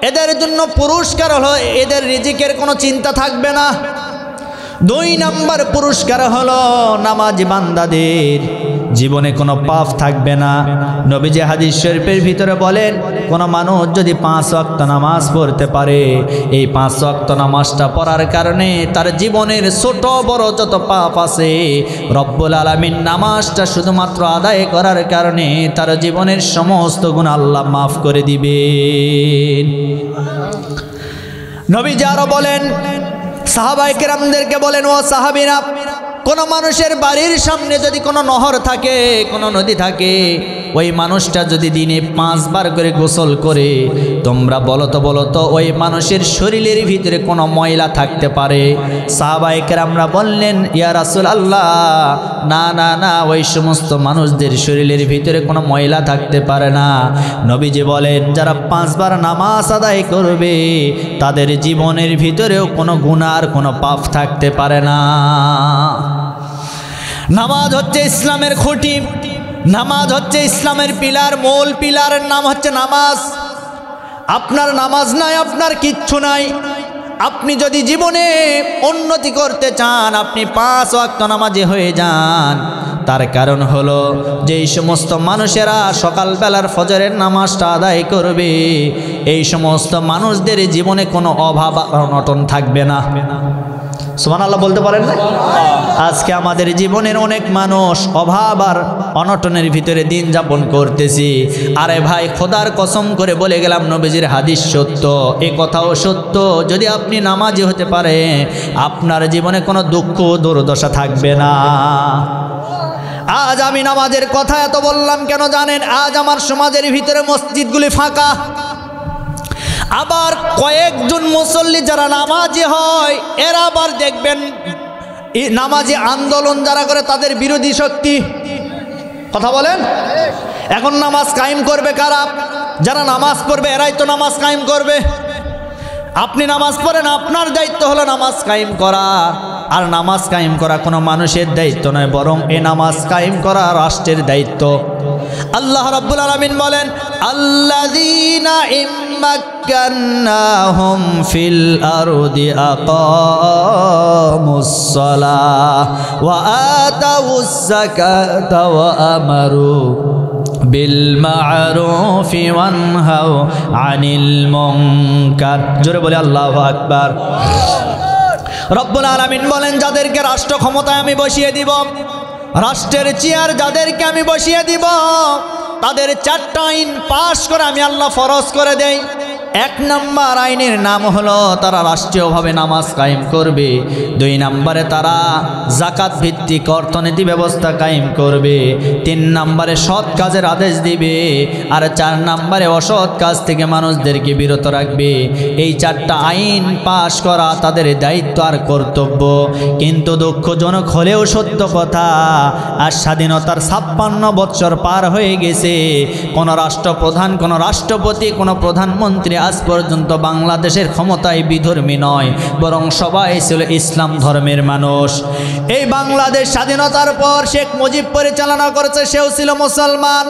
এদের জন্য পুরস্কার হলো এদের রিজিকের কোনো চিন্তা থাকবে না। 2 নাম্বার পুরস্কার হলো নামাজি বান্দাদের জীবনে কোনো পাপ থাকবে না। নবীজি হাদিস শরীফের ভিতরে বলেন, কোনো মানুষ যদি 5 ওয়াক্ত নামাজ পড়তে পারে, এই 5 ওয়াক্ত নামাজটা পড়ার কারণে তার জীবনের ছোট বড় যত পাপ আছে, রব্বুল আলামিন নামাজটা শুধুমাত্র আদায় করার কারণে তার জীবনের সমস্ত গুনাহ আল্লাহ মাফ করে দিবেন। নবীজি আরো বলেন, সাহাবায়ে কেরামদেরকে বলেন, ও সাহাবীরা, কোনো মানুষের বাড়ির সামনে যদি কোনো নহর থাকে, কোনো নদী থাকে, ওই মানুষটা যদি দিনে 5 বার করে গোসল করে, তোমরা বলো তো ওই মানুষের শরীরের ভিতরে কোনো ময়লা থাকতে পারে? সাহাবায়ে কেরামরা বললেন, ইয়া রাসূলুল্লাহ, না না না, ওই সমস্ত মানুষদের শরীরের ভিতরে কোনো ময়লা থাকতে পারে না। নবীজি বলেন, যারা 5 বার নামাজ আদায় করবে তাদের জীবনের ভিতরেও কোনো গুনার কোনো পাপ থাকতে পারে না। নামাজ হচ্ছে ইসলামের খুঁটি, নামাজ হচ্ছে ইসলামের পিলার, মূল পিলারের নাম হচ্ছে নামাজ। আপনার নামাজ নাই, আপনার কিচ্ছু নাই। আপনি যদি জীবনে উন্নতি করতে চান, আপনি 5 ওয়াক্ত নামাজি হয়ে যান। তার কারণ হলো, যেই সমস্ত মানুষেরা সকালবেলার ফজরের নামাজটা আদায় করবে, এই সমস্ত মানুষদের জীবনে কোনো অভাব অনটন থাকবে না। সুবহানাল্লাহ বলতে পারেন না? আজকে আমাদের জীবনের অনেক মানুষ অভাব আর অনটনের ভিতরে দিন যাপন করতেছি। আরে ভাই, খোদার কসম করে বলে গেলাম, নবীজির হাদিস সত্য, এ কথাও সত্য, যদি আপনি নামাজি হতে পারে আপনার জীবনে কোনো দুঃখ দুর্দশা থাকবে না। আজ আমি নামাজের কথা এত বললাম কেন জানেন? আজ আমার সমাজের ভিতরে মসজিদগুলি ফাঁকা, আবার কয়েকজন মুসল্লি যারা নামাজি হয় এরা আবার দেখবেন নামাজি আন্দোলন যারা করে তাদের বিরোধী শক্তি। কথা বলেন, এখন নামাজ কায়েম করবে কারা? যারা নামাজ পড়বে এরাই তো নামাজ কায়েম করবে। আপনি নামাজ পড়েন, আপনার দায়িত্ব হলো নামাজ কায়েম করা, আর নামাজ কায়েম করা কোনো মানুষের দায়িত্ব নয়, বরং এ নামাজ কায়েম করা রাষ্ট্রের দায়িত্ব। আল্লাহ রাব্বুল আলামিন বলেন, আল্লাযীনা ইম্মাক্কান্নাহুম ফিল আরদি আকামুস সালাহ ওয়া আতাউস যাকাতা ওয়া আমারু বিল মা'রুফি ওয়া নাহাউ আনিল মুনকার। জোরে বলে আল্লাহু আকবার। রব্বুল আলামিন বলেন, যাদেরকে রাষ্ট্র ক্ষমতায় আমি বসিয়ে দিব, রাষ্ট্রের চেয়ার যাদেরকে আমি বসিয়ে দিব, তাদের 4টা আইন পাশ করে আমি আল্লাহ ফরজ করে দেই। 1 নম্বর আইনের নাম হলো তারা রাষ্ট্রীয়ভাবে নামাজ কায়েম করবে। 2 নম্বরে তারা যাকাত ভিত্তিক অর্থনীতি ব্যবস্থা কায়েম করবে। 3 নম্বরে সৎ কাজের আদেশ দিবে। আর 4 নম্বরে অসৎ কাজ থেকে মানুষদেরকে বিরত রাখবে। এই 4টা আইন পাশ করা তাদের দায়িত্ব আর কর্তব্য। কিন্তু দুঃখজনক হলেও সত্য কথা, আর স্বাধীনতার 56 বছর পার হয়ে গেছে, কোনো রাষ্ট্রপ্রধান, কোনো রাষ্ট্রপতি, কোনো প্রধানমন্ত্রী আজ পর্যন্ত বাংলাদেশের ক্ষমতায় বিধর্মী নয়, বরং সবাই ছিল ইসলাম ধর্মের মানুষ। এই বাংলাদেশ স্বাধীনতার পর শেখ মুজিব পরিচালনা করেছে, সেও ছিল মুসলমান।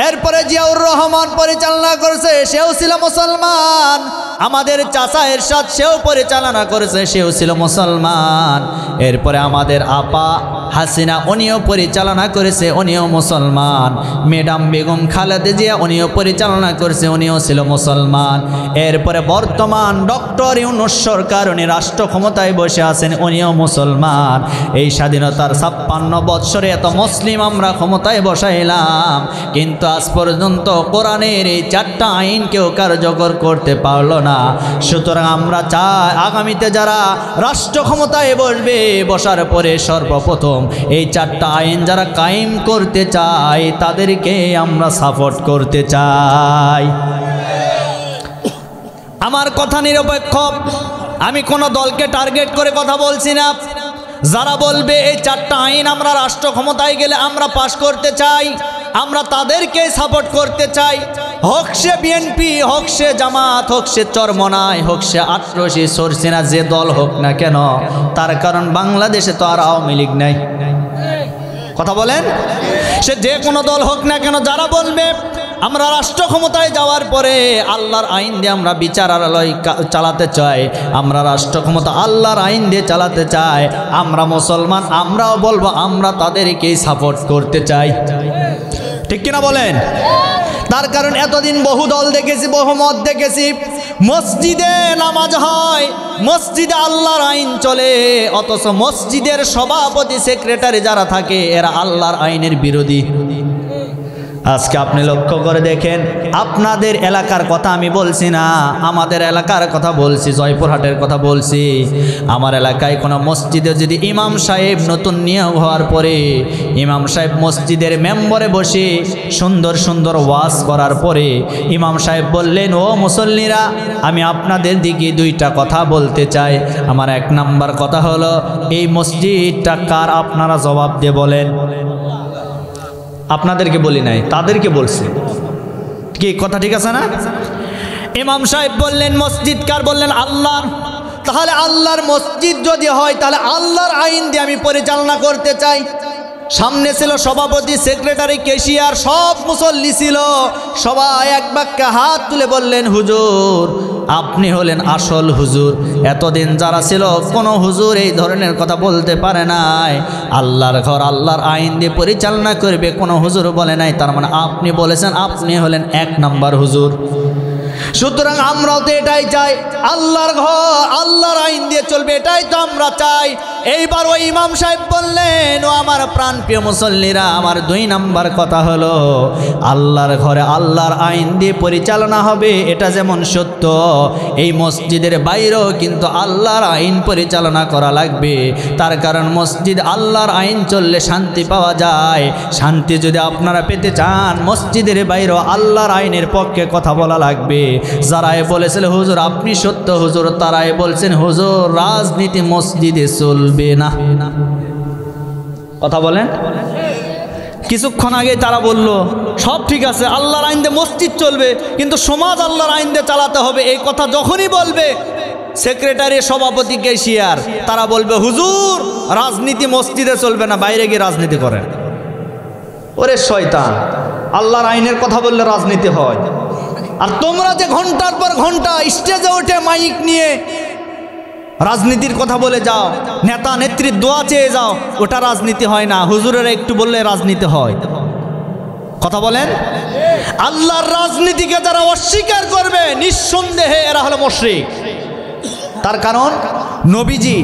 এরপরে জিয়াউর রহমান পরিচালনা করেছে, সেও ছিল মুসলমান। আমাদের চাচা এরশাদ, সেও পরিচালনা করেছে, সেও ছিল মুসলমান। এরপরে আমাদের আপা হাসিনা, উনিও পরিচালনা করেছে, উনিও মুসলমান। ম্যাডাম বেগম খালেদা জিয়া, উনিও পরিচালনা করেছে, উনিও ছিল মুসলমান। এরপরে বর্তমান ডক্টর ইউনূস সরকার, উনি রাষ্ট্র ক্ষমতায় বসে আছেন, উনিও মুসলমান। এই স্বাধীনতার 56 বৎসরে এত মুসলিম আমরা ক্ষমতায় বসাইলাম, কিন্তু আজ পর্যন্ত কোরআনের এই 4টা আইন কেউ কার্যকর করতে পারল না। সুতরাং আমরা চাই আগামীতে যারা রাষ্ট্র ক্ষমতায় বসবে, বসার পরে সর্বপ্রথম এই 4টা আইন যারা কায়েম করতে চায় তাদেরকে আমরা সাপোর্ট করতে চাই। আমার কথা নিরপেক্ষ, আমি কোনো দলকে টার্গেট করে কথা বলছি না। যারা বলবে এই 4টা আইন আমরা রাষ্ট্র ক্ষমতায় গেলে আমরা পাশ করতে চাই, আমরা তাদেরকে সাপোর্ট করতে চাই। হোক সে বিএনপি, হোক সে জামাত, হোক সে চরমনাই, হোক সে আটরশি, সরসিনা, যে দল হোক না কেন, তার কারণ বাংলাদেশে তো আর আওয়ামী লীগ নাই। কথা বলেন, সে যে কোনো দল হোক না কেন, যারা বলবে আমরা রাষ্ট্র ক্ষমতায় যাওয়ার পরে আল্লাহর আইন দিয়ে আমরা বিচারালয় চালাতে চাই, আমরা রাষ্ট্র ক্ষমতা আল্লাহর আইন দিয়ে চালাতে চাই, আমরা মুসলমান, আমরাও বলবো আমরা তাদেরকেই সাপোর্ট করতে চাই। ঠিক কিনা বলেন? তার কারণ এতদিন বহু দল দেখেছি, বহু মত দেখেছি, মসজিদে নামাজ হয়, মসজিদে আল্লাহর আইন চলে, অথচ মসজিদের সভাপতি, সেক্রেটারি যারা থাকে এরা আল্লাহর আইনের বিরোধী। আজকে আপনি লক্ষ্য করে দেখেন, আপনাদের এলাকার কথা আমি বলছি না, আমাদের এলাকার কথা বলছি, জয়পুরহাটের কথা বলছি। আমার এলাকায় কোনো মসজিদে যদি ইমাম সাহেব নতুন নিয়োগ হওয়ার পরে ইমাম সাহেব মসজিদের মেম্বরে বসে সুন্দর সুন্দর ওয়াজ করার পরে ইমাম সাহেব বললেন, ও মুসল্লিরা, আমি আপনাদের দিকে 2টা কথা বলতে চাই। আমার 1 নাম্বার কথা হলো, এই মসজিদটা কার আপনারা জবাব দিয়ে বলেন। আপনাদেরকে বলি নাই, তাদেরকে বলছি। কি কথা ঠিক আছে না? ইমাম সাহেব বললেন মসজিদ কার? বললেন আল্লাহর। তাহলে আল্লাহর মসজিদ যদি হয় তাহলে আল্লাহর আইন দিয়ে আমি পরিচালনা করতে চাই। সামনে ছিল সভাপতি, সেক্রেটারি, ক্যাশিয়ার, সব মুসল্লি ছিল, সবাই এক বাক্যে হাত তুলে বললেন, হুজুর আপনি হলেন আসল হুজুর। এতদিন যারা ছিল কোনো হুজুর এই ধরনের কথা বলতে পারে নাই। আল্লাহর ঘর আল্লাহর আইন দিয়ে পরিচালনা করবে কোনো হুজুর বলে নাই, তার মানে আপনি বলেছেন, আপনি হলেন 1 নাম্বার হুজুর। সুতরাং আমরাও তো এটাই চাই, আল্লাহর ঘর আল্লাহর আইন দিয়ে চলবে, এটাই তো আমরা চাই। এইবার ওই ইমাম সাহেব বললেন, ও আমার প্রাণপ্রিয় মুসল্লিরা, আমার 2 নাম্বার কথা হলো আল্লাহর ঘরে আল্লাহর আইন দিয়ে পরিচালনা হবে, এটা যেমন সত্য, এই মসজিদের বাইরেও কিন্তু আল্লাহর আইন পরিচালনা করা লাগবে। তার কারণ মসজিদ আল্লাহর আইন চললে শান্তি পাওয়া যায়। শান্তি যদি আপনারা পেতে চান, মসজিদের বাইরেও আল্লাহর আইনের পক্ষে কথা বলা লাগবে। যারাই বলেছিল হুজুর আপনি সত্য হুজুর, তারাই বলছেন হুজুর রাজনীতি মসজিদে চলবে না। কথা বলেন। কিছুক্ষণ আগে তারা বলল সব ঠিক আছে, আল্লাহর আইন দিয়ে মসজিদ চলবে, কিন্তু সমাজ আল্লাহর আইন দিয়ে চালাতে হবে। এই কথা যখনই বলবে সেক্রেটারি, সভাপতি, ক্যাশিয়ার, তারা বলবে হুজুর রাজনীতি মসজিদে চলবে না, বাইরে গিয়ে রাজনীতি করেন। ওরে শয়তান, আল্লাহর আইনের কথা বললে রাজনীতি হয়, আর তোমরা যে ঘন্টার পর ঘন্টা স্টেজে উঠে মাইক নিয়ে রাজনীতির কথা বলে যাও, নেতা নেত্রীর দোয়া চেয়ে যাও, ওটা রাজনীতি হয় না। হুজুরেরা একটু বললে রাজনীতি হয়। কথা বলেন। আল্লাহর রাজনীতিকে যারা অস্বীকার করবে নিঃসন্দেহে এরা হলো মুশরিক। তার কারণ নবীজি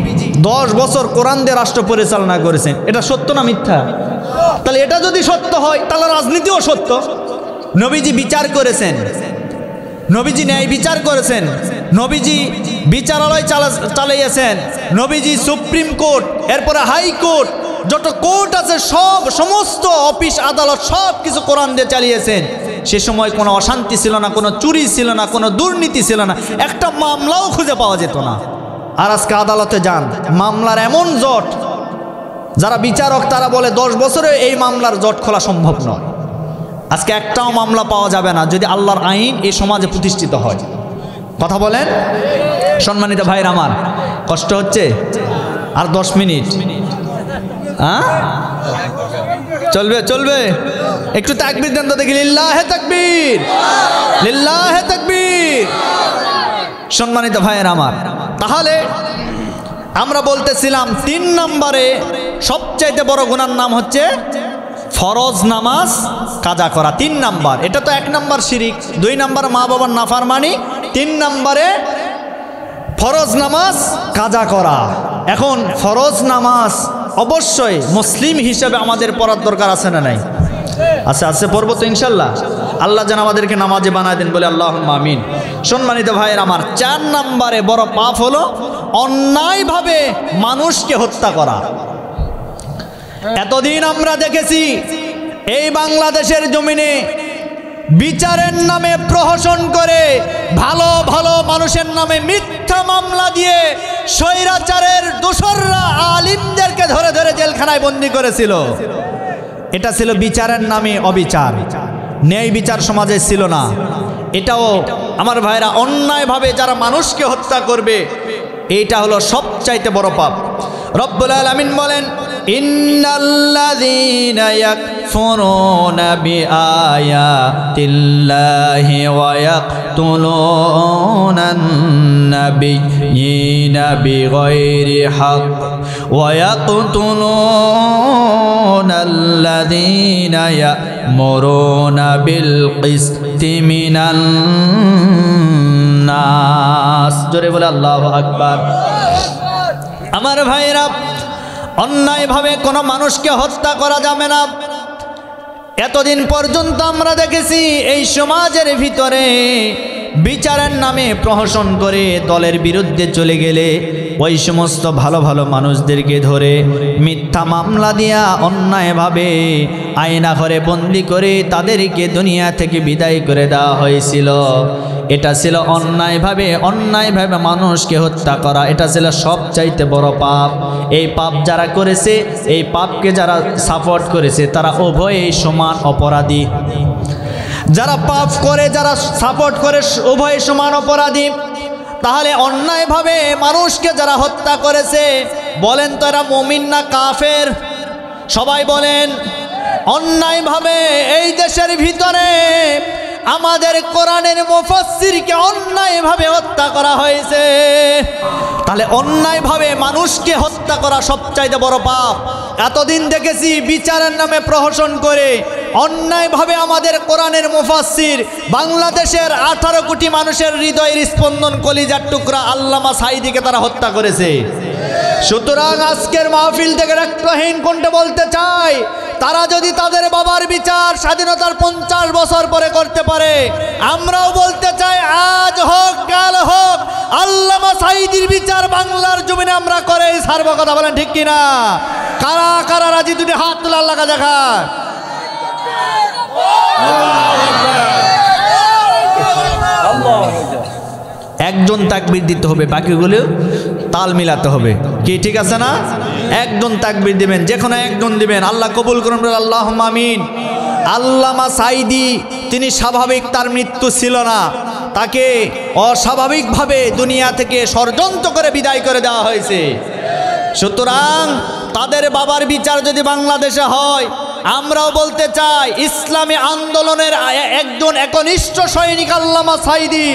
10 বছর কোরআন দিয়ে রাষ্ট্র পরিচালনা করেছেন, এটা সত্য না মিথ্যা? তাহলে এটা যদি সত্য হয় তাহলে রাজনীতিও সত্য। নবীজি বিচার করেছেন, নবীজি ন্যায় বিচার করেছেন, নবীজি বিচারালয় চালিয়েছেন, নবীজি সুপ্রিম কোর্ট, এরপরে হাইকোর্ট, যত কোর্ট আছে সমস্ত অফিস আদালত সব কিছু কোরআন দিয়ে চালিয়েছেন। সে সময় কোনো অশান্তি ছিল না, কোনো চুরি ছিল না, কোনো দুর্নীতি ছিল না, একটা মামলাও খুঁজে পাওয়া যেত না। আর আজকে আদালতে যান, মামলার এমন জট, যারা বিচারক তারা বলে 10 বছরে এই মামলার জট খোলা সম্ভব নয়। আজকে একটাও মামলা পাওয়া যাবে না যদি আল্লাহর আইন এই সমাজে প্রতিষ্ঠিত হয়। কথা বলেন। সম্মানিত ভাইরা আমার, কষ্ট হচ্ছে? আর 10 মিনিট। হ্যাঁ চলবে চলবে, একটু তাকবীর দেন তো দেখি। লিল্লাহে তাকবীর, লিল্লাহে তাকবীর। সম্মানিত ভাইরা আমার, তাহলে আমরা বলতেছিলাম 3 নম্বরে সবচাইতে বড় গুনার নাম হচ্ছে ফরজ নামাজ কাজা করা। 3 নাম্বার। এটা তো 1 নাম্বার শিরিক, 2 নাম্বার মা বাবার নাফরমানি, 3 নম্বরে ফরজ নামাজ কাজা করা। এখন ফরজ নামাজ অবশ্যই মুসলিম হিসেবে আমাদের পড়ার দরকার আছে না নাই? আছে, আছে, পড়বো তো ইনশাল্লাহ। আল্লাহ যেন আমাদেরকে নামাজে বানায় দেন, বলে আল্লাহুম্মা আমিন। সম্মানিত ভাইয়ের আমার, 4 নম্বরে বড় পাপ হলো অন্যায়ভাবে মানুষকে হত্যা করা। এতদিন আমরা দেখেছি এই বাংলাদেশের জমিনে বিচারের নামে প্রহসন করে, ভালো ভালো মানুষের নামে মিথ্যা মামলা দিয়ে স্বৈরাচারের দোসররা আলিমদেরকে ধরে ধরে জেলখানায় বন্দী করেছিল। এটা ছিল বিচারের নামে অবিচার, ন্যায় বিচার সমাজে ছিল না। এটাও আমার ভাইরা অন্যায়ভাবে যারা মানুষকে হত্যা করবে, এইটা হলো সবচাইতে বড় পাপ। রব্বুল আলামিন বলেন, ইন্নাল্লাযীনা ইয়াকফুরুনা বিআয়াতিল্লাহি ওয়া ইয়াকতুলুনান নাবিয়্যিনা বিগাইরি হক ওয়া ইয়াকতুলুনাল্লাযীনা ইয়া'মুরুনা বিল কিসতি মিনান নাস। জোরে বলে আল্লাহু আকবার। আমার ভাইরা, অন্যায়ভাবে কোনো মানুষকে হত্যা করা যাবে না। এতদিন পর্যন্ত আমরা দেখেছি এই সমাজের ভিতরে বিচারের নামে প্রহসন করে দলের বিরুদ্ধে চলে গেলে ওই সমস্ত ভালো ভালো মানুষদেরকে ধরে মিথ্যা মামলা দিয়া অন্যায়ভাবে আয়না ঘরে বন্দি করে তাদেরকে দুনিয়া থেকে বিদায় করে দেওয়া হয়েছিল। এটা ছিল অন্যায়ভাবে মানুষকে হত্যা করা। এটা ছিল সবচাইতে বড় পাপ। এই পাপ যারা করেছে, এই পাপকে যারা সাপোর্ট করেছে, তারা উভয়েই সমান অপরাধী। যারা পাপ করে, যারা সাপোর্ট করে, উভয় সমান অপরাধী। তাহলে অন্যায়ভাবে মানুষকে যারা হত্যা করেছে, বলেন তো এরা মুমিন না কাফের? সবাই বলেন। অন্যায়ভাবে এই দেশের ভিতরে আমাদের কোরআনের মুফাসসিরকে অন্যায়ভাবে হত্যা করা হয়েছে। তাহলে অন্যায়ভাবে মানুষকে হত্যা করা সবচাইতে বড় পাপ। এতদিন দেখেছি বিচারের নামে প্রহসন করে অন্যায়ভাবে আমাদের কোরআনের মুফাসসির বাংলাদেশের 18 কোটি মানুষের হৃদয়ের স্পন্দন কলিজার টুকরা আল্লামা সাঈদীকে তারা হত্যা করেছে। সুতরাং আজকের মাহফিল থেকে রক্তহীন কণ্ঠে বলতে চাই, তারা যদি তাদের বাবার বিচার স্বাধীনতার 50 বছর পরে করতে পারে, আমরাও বলতে চাই আজ হোক কাল হোক আল্লামা সাঈদীর বিচার বাংলার জমিনে আমরা করে ছাড়ব। কথা বলেন ঠিক কিনা? কারা কারা রাজি? দুটি হাত তোলা আল্লাহকে দেখা। একজন তাকবীর দিতে হবে, বাকিগুলো তাল মিলাতে হবে। কি ঠিক আছে না? একজন তাকবীর দিবেন, যে কোনো একজন দিবেন। আল্লাহ কবুল করুন, আল্লাহুম্মা আমিন। আল্লামা সাঈদী তিনি স্বাভাবিক তার মৃত্যু ছিল না, তাকে অস্বাভাবিকভাবে দুনিয়া থেকে ষড়যন্ত্র করে বিদায় করে দেওয়া হয়েছে। সুতরাং তাদের বাবার বিচার যদি বাংলাদেশে হয়, আমরাও বলতে চাই ইসলামী আন্দোলনের একজন একনিষ্ঠ সৈনিক আল্লামা সাঈদী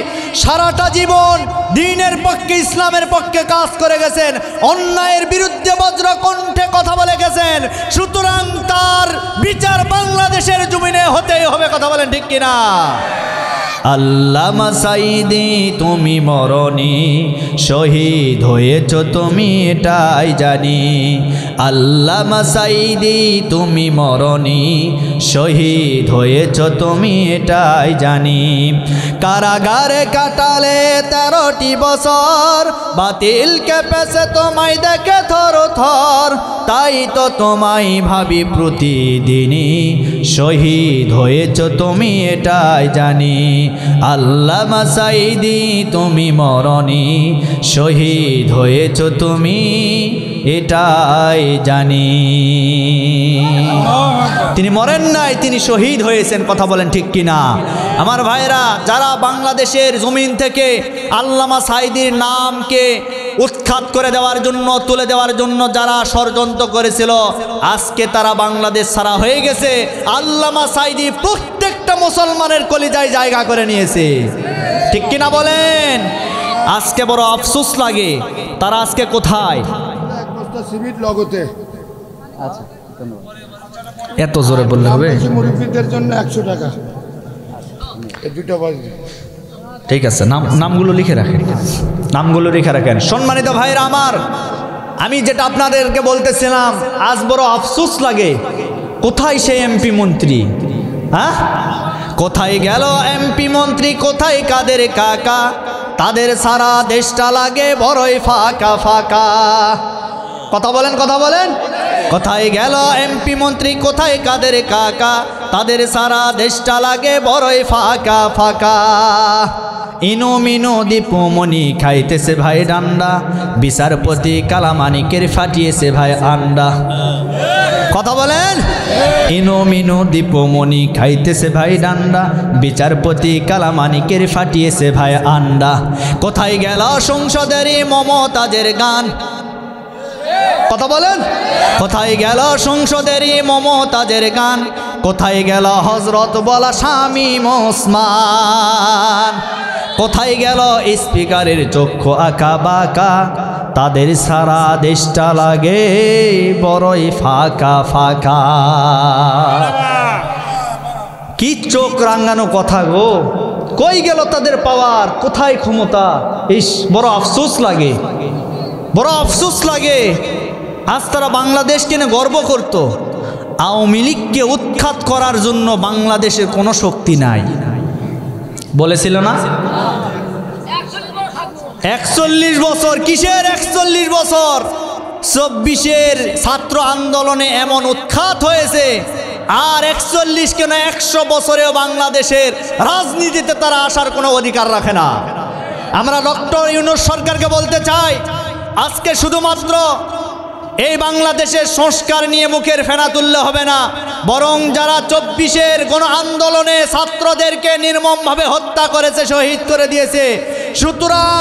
সারাটা জীবন দ্বীনের পক্ষে ইসলামের পক্ষে কাজ করে গেছেন, অন্যায়ের বিরুদ্ধে বজ্র কণ্ঠে কথা বলে গেছেন। সুতরাং তার বিচার বাংলাদেশের জমিনে হতেই হবে। কথা বলেন ঠিক কিনা? আল্লামা সাঈদী তুমি মরণি, শহীদ হয়েছ তুমি এটাই জানি। আল্লামা সাঈদী তুমি মরণি, শহীদ হয়েছ তুমি এটাই জানি। কারাগারে কাটালে 13টি বছর, বাতিল কেঁপেছে তোমায় দেখে থর থর। তাই তো তোমায় ভাবি প্রতিদিনই, শহীদ হয়েছ তুমি এটাই জানি। আল্লামা সাঈদী তুমি মরণি, শহীদ হয়েছ তুমি এটাই জানি। তিনি মরেন নাই, তিনি শহীদ হয়েছেন। কথা বলেন ঠিক কিনা? আমার ভাইরা, যারা বাংলাদেশের জমিন থেকে আল্লামা সাঈদীর নামকে উৎখাত করে দেওয়ার জন্য, তুলে দেওয়ার জন্য যারা ষড়যন্ত্র করেছিল, আজকে তারা বাংলাদেশ ছাড়া হয়ে গেছে। আল্লামা সাঈদী প্রত্যেকটা মুসলমানের কলিজায় জায়গা করে নিয়েছে। ঠিক কিনা বলেন? আজকে বড় আফসোস লাগে, তারা আজকে কোথায়? এত জোরে বললে হবে? মুরব্বীদের জন্য 100 টাকা। ঠিক আছে, নামগুলো লিখে রাখেন, নামগুলো লিখে রাখেন। সম্মানিত ভাইরা আমার, আমি যেটা আপনাদেরকে বলতেছিলাম, আজ বড় আফসোস লাগে, কোথায় সেই এমপি মন্ত্রী? হ্যাঁ, কোথায় গেল এমপি মন্ত্রী? কোথায় কাদের কাকা? তাদের সারা দেশটা লাগে বড়ই ফাঁকা ফাঁকা। কথা বলেন, কথা বলেন। কোথায় গেল এমপি মন্ত্রী? কোথায় কাদের কাকা? তাদের সারা দেশটা লাগে বড়ই ফাঁকা ফাঁকা। ইনো মিনো দীপমণি খাইতেছে ভাই ডান্ডা, বিচারপতি কালামানিকের ফাটিয়েছে ভাই আন্ডা। কথা বলেন। ইনো মিনো দীপমণি খাইতেছে ভাই ডান্ডা, বিচারপতি কালামানিকের ফাটিয়েছে ভাই আন্ডা। কোথায় গেল সংসদেরই মমতাজের গান? কথা বলেন। কোথায় গেল সংসদেরই মমতাজের গান? কোথায় গেল হযরত বলা শামীম ওসমান? কোথায় গেল স্পিকারের চক্ষু আঁকা বাঁকা? তাদের সারা দেশটা লাগে বড়ই ফাঁকা ফাঁকা। কি চোখ রাঙানো কথা গো! কই গেল তাদের পাওয়ার? কোথায় ক্ষমতা? ইস, বড় আফসোস লাগে, বড় আফসোস লাগে। আজ তারা বাংলাদেশকে নিয়ে গর্ব করত। আওয়ামী লীগকে উৎখাত করার জন্য বাংলাদেশের কোনো শক্তি নাই বলেছিল না? 41 বছর। কিসের 41 বছর? 24-এর ছাত্র আন্দোলনে এমন উৎখাত হয়েছে, আর 41 কেন 100 বছরেও বাংলাদেশের রাজনীতিতে তারা আসার কোনো অধিকার রাখে না। আমরা ডক্টর ইউনূস সরকারকে বলতে চাই, আজকে শুধুমাত্র এই বাংলাদেশের সংস্কার নিয়ে মুখের ফেনা তুললে হবে না, বরং যারা 24-এর গণ আন্দোলনে ছাত্রদেরকে নির্মমভাবে হত্যা করেছে, শহীদ করে দিয়েছে, সুতরাং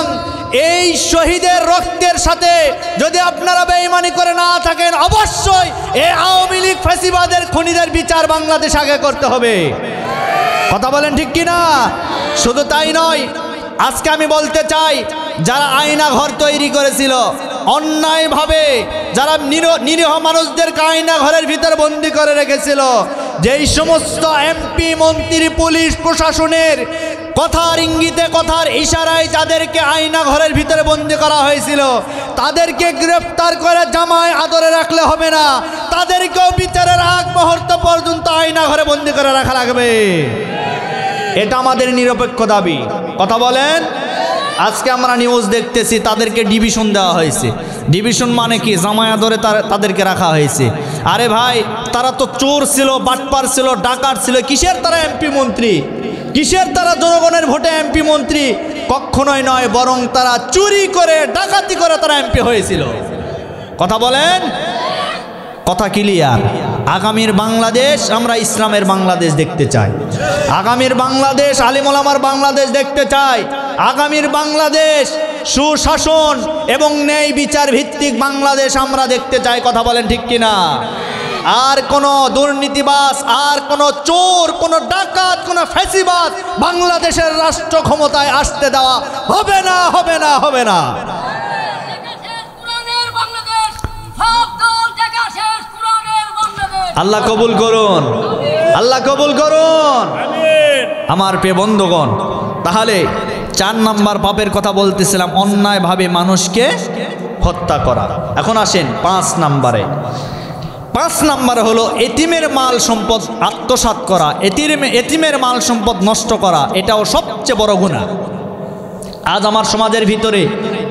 এই শহীদের রক্তের সাথে যদি আপনারা বেঈমানি করে না থাকেন, অবশ্যই এই আওয়ামী লীগ ফ্যাসিবাদের খুনিদের বিচার বাংলাদেশ আগে করতে হবে। কথা বলেন ঠিক কিনা? শুধু তাই নয়, আজকে আমি বলতে চাই, যারা আয়না ঘর তৈরি করেছিল, অন্যায়ভাবে যারা নিরীহ মানুষদেরকে আয়না ঘরের ভিতরে বন্দি করে রেখেছিল, যেই সমস্ত এমপি, মন্ত্রী, পুলিশ প্রশাসনের কথার ইঙ্গিতে, কথার ইশারায় যাদেরকে আয়না ঘরের ভিতরে বন্দি করা হয়েছিল, তাদেরকে গ্রেফতার করে জামায় আদরে রাখলে হবে না, তাদেরকেও বিচারের আগ মুহূর্ত পর্যন্ত আয়না ঘরে বন্দি করে রাখা লাগবে। এটা আমাদের নিরপেক্ষ দাবি। কথা বলেন। আজকে আমরা নিউজ দেখতেছি তাদেরকে ডিভিশন দেওয়া হয়েছে। ডিভিশন মানে কি? জামায়া ধরে তাদেরকে রাখা হয়েছে। আরে ভাই, তারা তো চোর ছিল, বাটপার ছিল, ডাকাত ছিল। কিসের তারা এমপি মন্ত্রী? কিসের তারা জনগণের ভোটে এমপি মন্ত্রী? কখনোই নয়, বরং তারা চুরি করে, ডাকাতি করে তারা এমপি হয়েছিল। কথা বলেন। কথা ক্লিয়ার। আগামীর বাংলাদেশ আমরা ইসলামের বাংলাদেশ দেখতে চাই। আগামীর বাংলাদেশ আলিম ওলামার বাংলাদেশ দেখতে চাই। আগামীর বাংলাদেশ সুশাসন এবং ন্যায় বিচার ভিত্তিক বাংলাদেশ আমরা দেখতে চাই। কথা বলেন ঠিক কিনা? আর কোনো দুর্নীতিবাজ, আর কোনো চোর, কোনো ডাকাত, কোনো ফ্যাসিবাদ বাংলাদেশের রাষ্ট্র ক্ষমতায় আসতে দেওয়া হবে না, হবে না, হবে না। আল্লাহ কবুল করুন, আল্লাহ কবুল করুন। আমার প্রিয় বন্ধুগণ, তাহলে 4 নম্বর পাপের কথা বলতেছিলাম, অন্যায়ভাবে মানুষকে হত্যা করা। এখন আসেন 5 নম্বরে। 5 নম্বরে হলো এতিমের মাল সম্পদ আত্মসাৎ করা, এতিমের মাল সম্পদ নষ্ট করা। এটাও সবচেয়ে বড় গুনাহ। আজ আমার সমাজের ভিতরে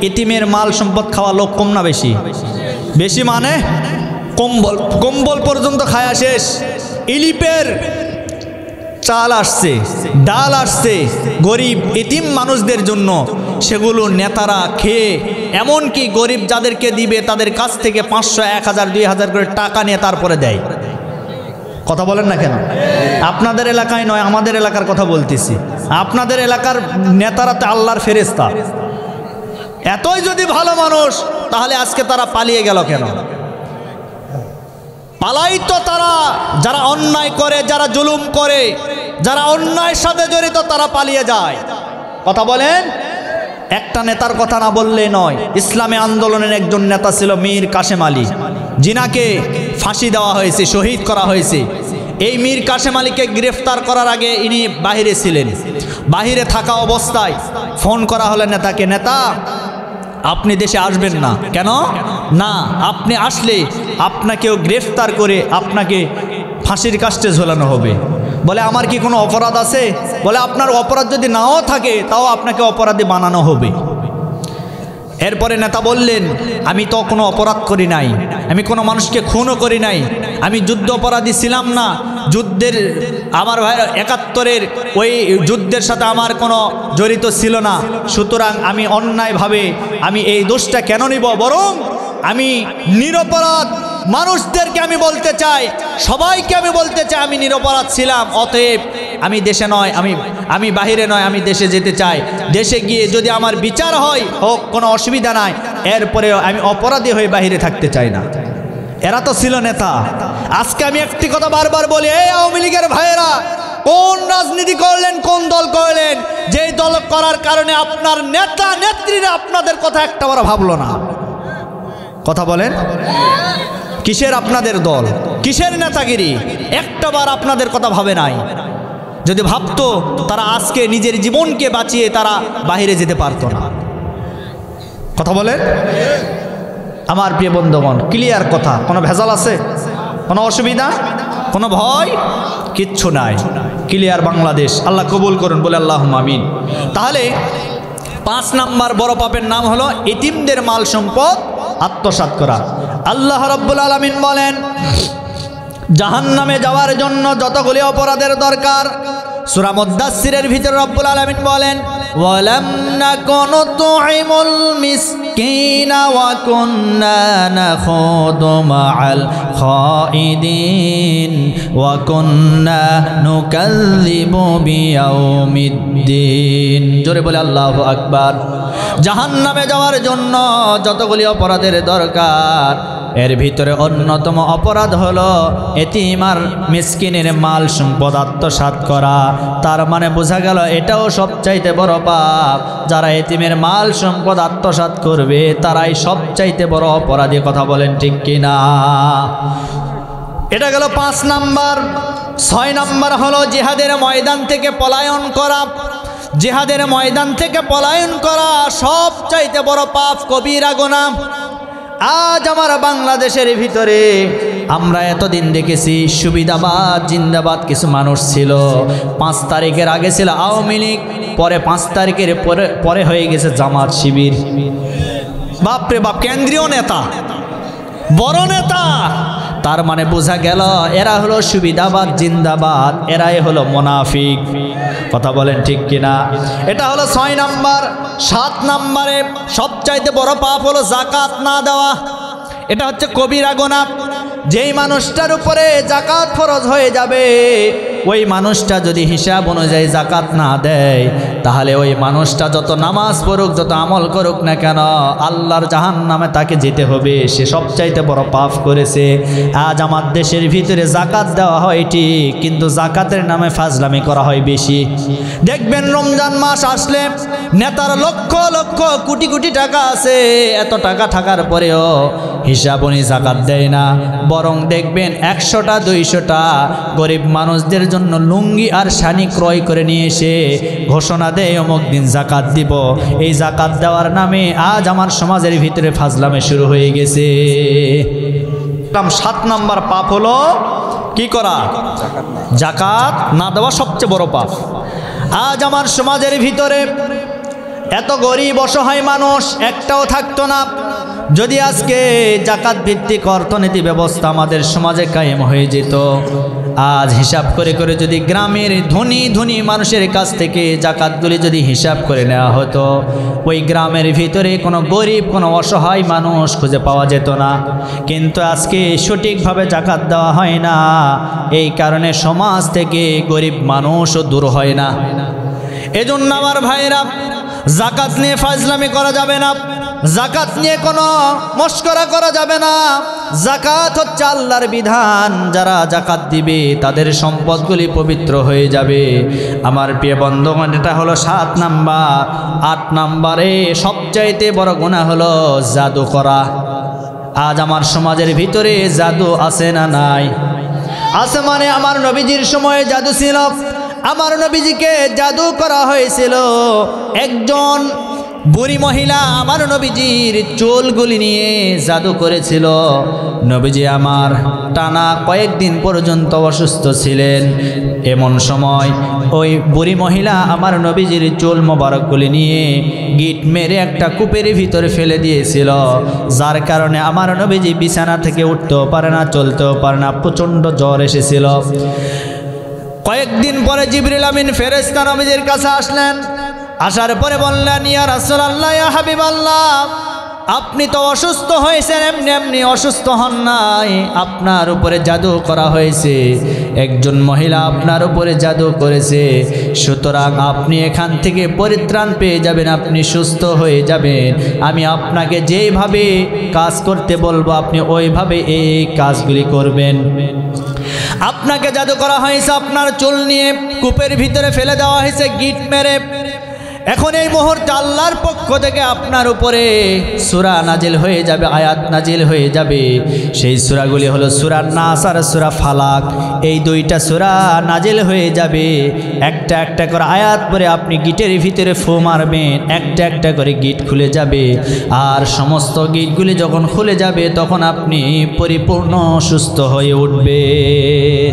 এতিমের মাল সম্পদ খাওয়া লোক কম না বেশি? বেশি মানে কম্বল পর্যন্ত খায়া শেষ। ইলিপের চাল আসছে, ডাল আসছে গরিব এতিম মানুষদের জন্য, সেগুলো নেতারা খেয়ে, এমনকি গরিব যাদেরকে দিবে তাদের কাছ থেকে 500, 1000, 2000 করে টাকা নিয়ে তারপরে দেয়। কথা বলেন না কেন? আপনাদের এলাকায় নয়, আমাদের এলাকার কথা বলতেছি। আপনাদের এলাকার নেতারা তো আল্লাহর ফেরেশতা। এতই যদি ভালো মানুষ, তাহলে আজকে তারা পালিয়ে গেল কেন? পালাই তো তারা যারা অন্যায় করে, যারা জুলুম করে, যারা অন্যায়ের সাথে জড়িত, তারা পালিয়ে যায়। কথা বলেন। একটা নেতার কথা না বললে নয়। ইসলামী আন্দোলনের একজন নেতা ছিল মীর কাশেম আলী, যিনাকে ফাঁসি দেওয়া হয়েছে, শহীদ করা হয়েছে। এই মীর কাশেম আলীকে গ্রেফতার করার আগে ইনি বাহিরে ছিলেন। বাহিরে থাকা অবস্থায় ফোন করা হলো নেতাকে, নেতা আপনি দেশে আসবেন না কেন? না, আপনি আসলে আপনাকেও গ্রেফতার করে আপনাকে ফাঁসির কাস্টে ঝোলানো হবে। বলে আমার কি কোনো অপরাধ আছে? বলে আপনার অপরাধ যদি নাও থাকে তাও আপনাকে অপরাধী বানানো হবে। এরপরে নেতা বললেন, আমি তো কোনো অপরাধ করি নাই, আমি কোনো মানুষকে খুনও করি নাই, আমি যুদ্ধ অপরাধী ছিলাম না, যুদ্ধের আমার ভাই 71-এর ওই যুদ্ধের সাথে আমার কোনো জড়িত ছিল না, সুতরাং আমি অন্যায়ভাবে আমি এই দোষটা কেন নিব? বরং আমি নিরপরাধ মানুষদেরকে আমি বলতে চাই, সবাইকে আমি বলতে চাই আমি নিরপরাধ ছিলাম। অতএব আমি দেশে নয়, আমি বাহিরে নয়, আমি দেশে যেতে চাই। দেশে গিয়ে যদি আমার বিচার হয় হোক, কোনো অসুবিধা নাই, এরপরেও আমি অপরাধী হয়ে বাহিরে থাকতে চাই না। এরা তো ছিল নেতা। আজকে আমি একটি কথা বারবার বলি, এই আওয়ামী লীগের ভাইয়েরা কোন রাজনীতি করলেন, কোন দল করলেন, যেই দল করার কারণে আপনার নেতা নেত্রীরা আপনাদের কথা একটাবারও ভাবলো না? কথা বলেন। কিসের আপনাদের দল, কিসের নেতাগিরি? একটাবার আপনাদের কথা ভাবে নাই। যদি ভাবতো তারা আজকে নিজের জীবনকে বাঁচিয়ে তারা বাহিরে যেতে পারতো না। কথা বলেন। আমার প্রিয় বন্ধুগণ, ক্লিয়ার কথা, কোনো ভেজাল আছে? কোনো অসুবিধা, কোনো ভয় কিচ্ছু নাই। ক্লিয়ার বাংলাদেশ। আল্লাহ কবুল করুন, বলে আল্লাহুম্মা আমিন। তাহলে 5 নাম্বার বড় পাপের নাম হলো এতিমদের মাল সম্পদ আত্মসাৎ করা। আল্লাহ রাব্বুল আলামিন বলেন, জাহান্নামে যাওয়ার জন্য যতগুলি অপরাধের দরকার, সূরা মুদ্দাসসিরের ভিতরে রব্বুল আলামিন বলেন, ওয়ালাম নাকুনু তুইমুল মিসকিনা ওয়া কুন্না নাখুদু মাআল খাইদিন ওয়া কুন্না নুকাযযিবু বিয়াউমিদ্দিন। জোরে বলে আল্লাহু আকবার। জাহান্নামে যাওয়ার জন্য যতগুলি অপরাধের দরকার, এর ভিতরে অন্যতম অপরাধ হলো এতিম আর মিসকিনের মাল সম্পদ আত্মসাৎ করা। তার মানে বোঝা গেল এটাও সবচাইতে বড় পাপ। যারা এতিমের মাল সম্পদ আত্মসাৎ করবে তারাই সবচাইতে বড় অপরাধী। কথা বলেন ঠিক কিনা? এটা গেল 5 নাম্বার। 6 নাম্বার হলো জিহাদের ময়দান থেকে পলায়ন করা। জিহাদের ময়দান থেকে পলায়ন করা সবচাইতে বড় পাপ, কবিরা গুনাহ। আজ আমার বাংলাদেশের ভিতরে আমরা এতদিন দেখেছি সুবিধাবাদ জিন্দাবাদ কিছু মানুষ ছিল। 5 তারিখের আগে ছিল আওয়ামী লীগ, পরে 5 তারিখের পরে হয়ে গেছে জামাত শিবির। বাপরে বাপ, কেন্দ্রীয় নেতা, বড় নেতা। তার মানে বোঝা গেল এরা হলো সুবিধাবাদ জিন্দাবাদ, এরাই হলো মুনাফিক। কথা বলেন ঠিক কিনা? এটা হলো 6 নাম্বার। 7 নাম্বারে সবচাইতে বড় পাপ হলো যাকাত না দেওয়া। এটা হচ্ছে কবিরা গুনাহ। যেই মানুষটার উপরে যাকাত ফরজ হয়ে যাবে, ওই মানুষটা যদি হিসাব অনুযায়ী যাকাত না দেয়, তাহলে ওই মানুষটা যত নামাজ পড়ুক, যত আমল করুক না কেন, আল্লাহর জাহান্নামে তাকে যেতে হবে। সে সবচাইতে বড় পাপ করেছে। আজ আমার দেশের ভিতরে যাকাত দেওয়া হয় ঠিক, কিন্তু যাকাতের নামে ফাজলামি করা হয় বেশি। দেখবেন রমজান মাস আসলে নেতার লক্ষ লক্ষ কোটি কোটি টাকা আছে, এত টাকা থাকার পরেও হিসাব অনুযায়ী যাকাত দেয় না। বরং দেখবেন 100টা 200টা গরিব মানুষদের জন্য লুঙ্গি আর শানি ক্রয় করে নিয়ে এসে ঘোষণা দেয় অমুক দিন যাকাত দিব। এই যাকাত দেওয়ার নামে আজ আমার সমাজের ভিতরে ফাজলামে শুরু হয়ে গেছে। 7 নাম্বার পাপ হলো কি করা? যাকাত না দেওয়া সবচেয়ে বড় পাপ। আজ আমার সমাজের ভিতরে এত গরিব অসহায় মানুষ একটাও থাকতো না যদি আজকে যাকাত ভিত্তিক অর্থনীতি ব্যবস্থা আমাদের সমাজে কায়েম হয়ে যেত। আজ হিসাব করে করে যদি গ্রামের ধনী ধনী মানুষের কাছ থেকে যাকাতগুলি যদি হিসাব করে নেওয়া হতো, ওই গ্রামের ভিতরে কোনো গরিব কোনো অসহায় মানুষ খুঁজে পাওয়া যেত না। কিন্তু আজকে সঠিকভাবে যাকাত দেওয়া হয় না, এই কারণে সমাজ থেকে গরিব মানুষও দূর হয় না। এজন্য আমার ভাইরা, যাকাত নিয়ে ফাজলামি করা যাবে না, যাকাত নিয়ে কোনো মস্করা করা যাবে না। যাকাত হচ্ছে আল্লাহর বিধান। যারা যাকাত দিবে তাদের সম্পদগুলি পবিত্র হয়ে যাবে। আমার প্রিয় বন্ধুগণ, এটা হলো 7 নাম্বার। 8 নাম্বারে সবচাইতে বড় গুনাহ হলো জাদু করা। আজ আমার সমাজের ভিতরে জাদু আছে না নাই? আছে। মানে আমার নবীজির সময়ে জাদু ছিল। আমার নবীজিকে জাদু করা হয়েছিল। একজন বুড়ি মহিলা আমার নবীজির চুলগুলি নিয়ে জাদু করেছিল। নবীজি আমার টানা কয়েকদিন পর্যন্ত অসুস্থ ছিলেন। এমন সময় ওই বুড়ি মহিলা আমার নবীজির চুল মোবারকগুলি নিয়ে গিট মেরে একটা কূপের ভিতরে ফেলে দিয়েছিল, যার কারণে আমার নবীজি বিছানা থেকে উঠতেও পারে না, চলতেও পারে না, প্রচণ্ড জ্বর এসেছিল। কয়েকদিন পরে জিবরিল আমিন ফেরেশতা নবীজির কাছে আসলেন। আসার পরে বললেন, ইয়া রাসূলুল্লাহ, ইয়া হাবিবাল্লাহ, আপনি তো অসুস্থ হয়েছেন, এমনি এমনি অসুস্থ হন নাই, আপনার উপরে জাদু করা হয়েছে। একজন মহিলা আপনার উপরে জাদু করেছে, সুতরাং আপনি এখান থেকে পরিত্রাণ পেয়ে যাবেন, আপনি সুস্থ হয়ে যাবেন। আমি আপনাকে যেইভাবে কাজ করতে বলবো আপনি ওইভাবে এই কাজগুলি করবেন। আপনাকে জাদু করা হয়েছে, আপনার চুল নিয়ে কূপের ভিতরে ফেলে দেওয়া হয়েছে গিট মেরে। এখন এই মুহূর্তে আল্লাহর পক্ষ থেকে আপনার উপরে সূরা নাজিল হয়ে যাবে, আয়াত নাজিল হয়ে যাবে। সেই সূরাগুলি হলো সূরা নাস আর সূরা ফালাক। এই 2টা সূরা নাজিল হয়ে যাবে। একটা একটা করে আয়াত পরে আপনি গিটের ভিতরে ফু মারবেন, একটা একটা করে গিট খুলে যাবে। আর সমস্ত গিটগুলি যখন খুলে যাবে তখন আপনি পরিপূর্ণ সুস্থ হয়ে উঠবেন।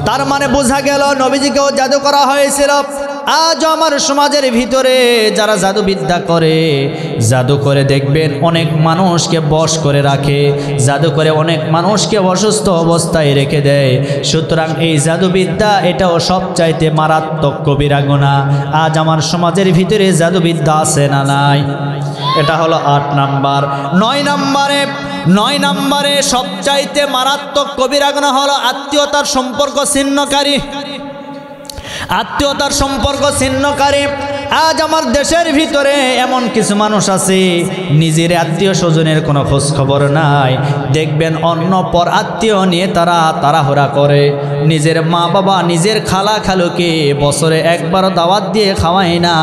তার মানে বোঝা গেল নবীজিকেও জাদু করা হয়েছিল। আজ আমার সমাজের ভিতরে যারা জাদুবিদ্যা করে, জাদু করে দেখবেন অনেক মানুষকে বশ করে রাখে, জাদু করে অনেক মানুষকে অসুস্থ অবস্থায় রেখে দেয়। সুতরাং এই জাদুবিদ্যা এটাও সবচাইতে মারাত্মক কবিরা গুনাহ। আজ আমার সমাজের ভিতরে জাদুবিদ্যা আছে না নাই? এটা হলো 8 নাম্বার। 9 নম্বরে সবচাইতে মারাত্মক কবিরা গুনাহ হলো আত্মীয়তার সম্পর্ক ছিন্নকারী। আত্মীয়তার সম্পর্ক ছিন্নকারী আজ আমার দেশের ভিতরে এমন কিছু মানুষ আছে নিজের আত্মীয় স্বজনের কোনো খোঁজ খবর নাই। দেখবেন অন্য পর আত্মীয় নিয়ে তারা তাড়াহুড়া করে। নিজের মা বাবা নিজের খালা খালুকে বছরে একবার দাওয়াত দিয়ে খাওয়ায় না।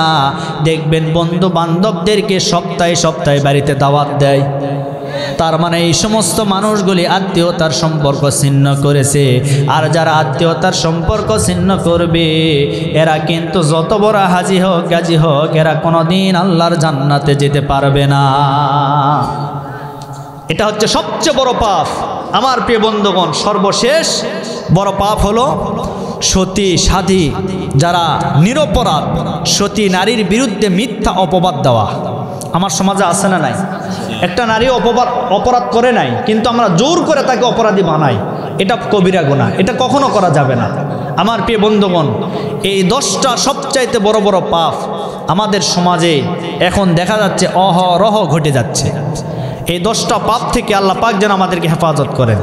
দেখবেন বন্ধু বান্ধবদেরকে সপ্তাহে সপ্তাহে বাড়িতে দাওয়াত দেয়। তার মানে এই সমস্ত মানুষগুলি আত্মীয়তার সম্পর্ক ছিন্ন করেছে। আর যারা আত্মীয়তার সম্পর্ক ছিন্ন করবে এরা কিন্তু যত বড় হাজি হোক গাজী হোক এরা কোনোদিন আল্লাহর জান্নাতে যেতে পারবে না। এটা হচ্ছে সবচেয়ে বড় পাপ। আমার প্রিয় বন্ধুগণ, সর্বশেষ বড় পাপ হলো সতী সাধী যারা নিরপরাধ সতী নারীর বিরুদ্ধে মিথ্যা অপবাদ দেওয়া। আমার সমাজে আছে না নাই? একটা নারী অপরাধ করে নাই কিন্তু আমরা জোর করে তাকে অপরাধী বানাই। এটা কবিরা গুনাহ, এটা কখনো করা যাবে না। আমার প্রিয় বন্ধুগণ, এই 10টা সবচাইতে বড় বড় পাপ আমাদের সমাজে এখন দেখা যাচ্ছে অহরহ ঘটে যাচ্ছে। এই 10টা পাপ থেকে আল্লাহ পাক যেন আমাদেরকে হেফাজত করেন।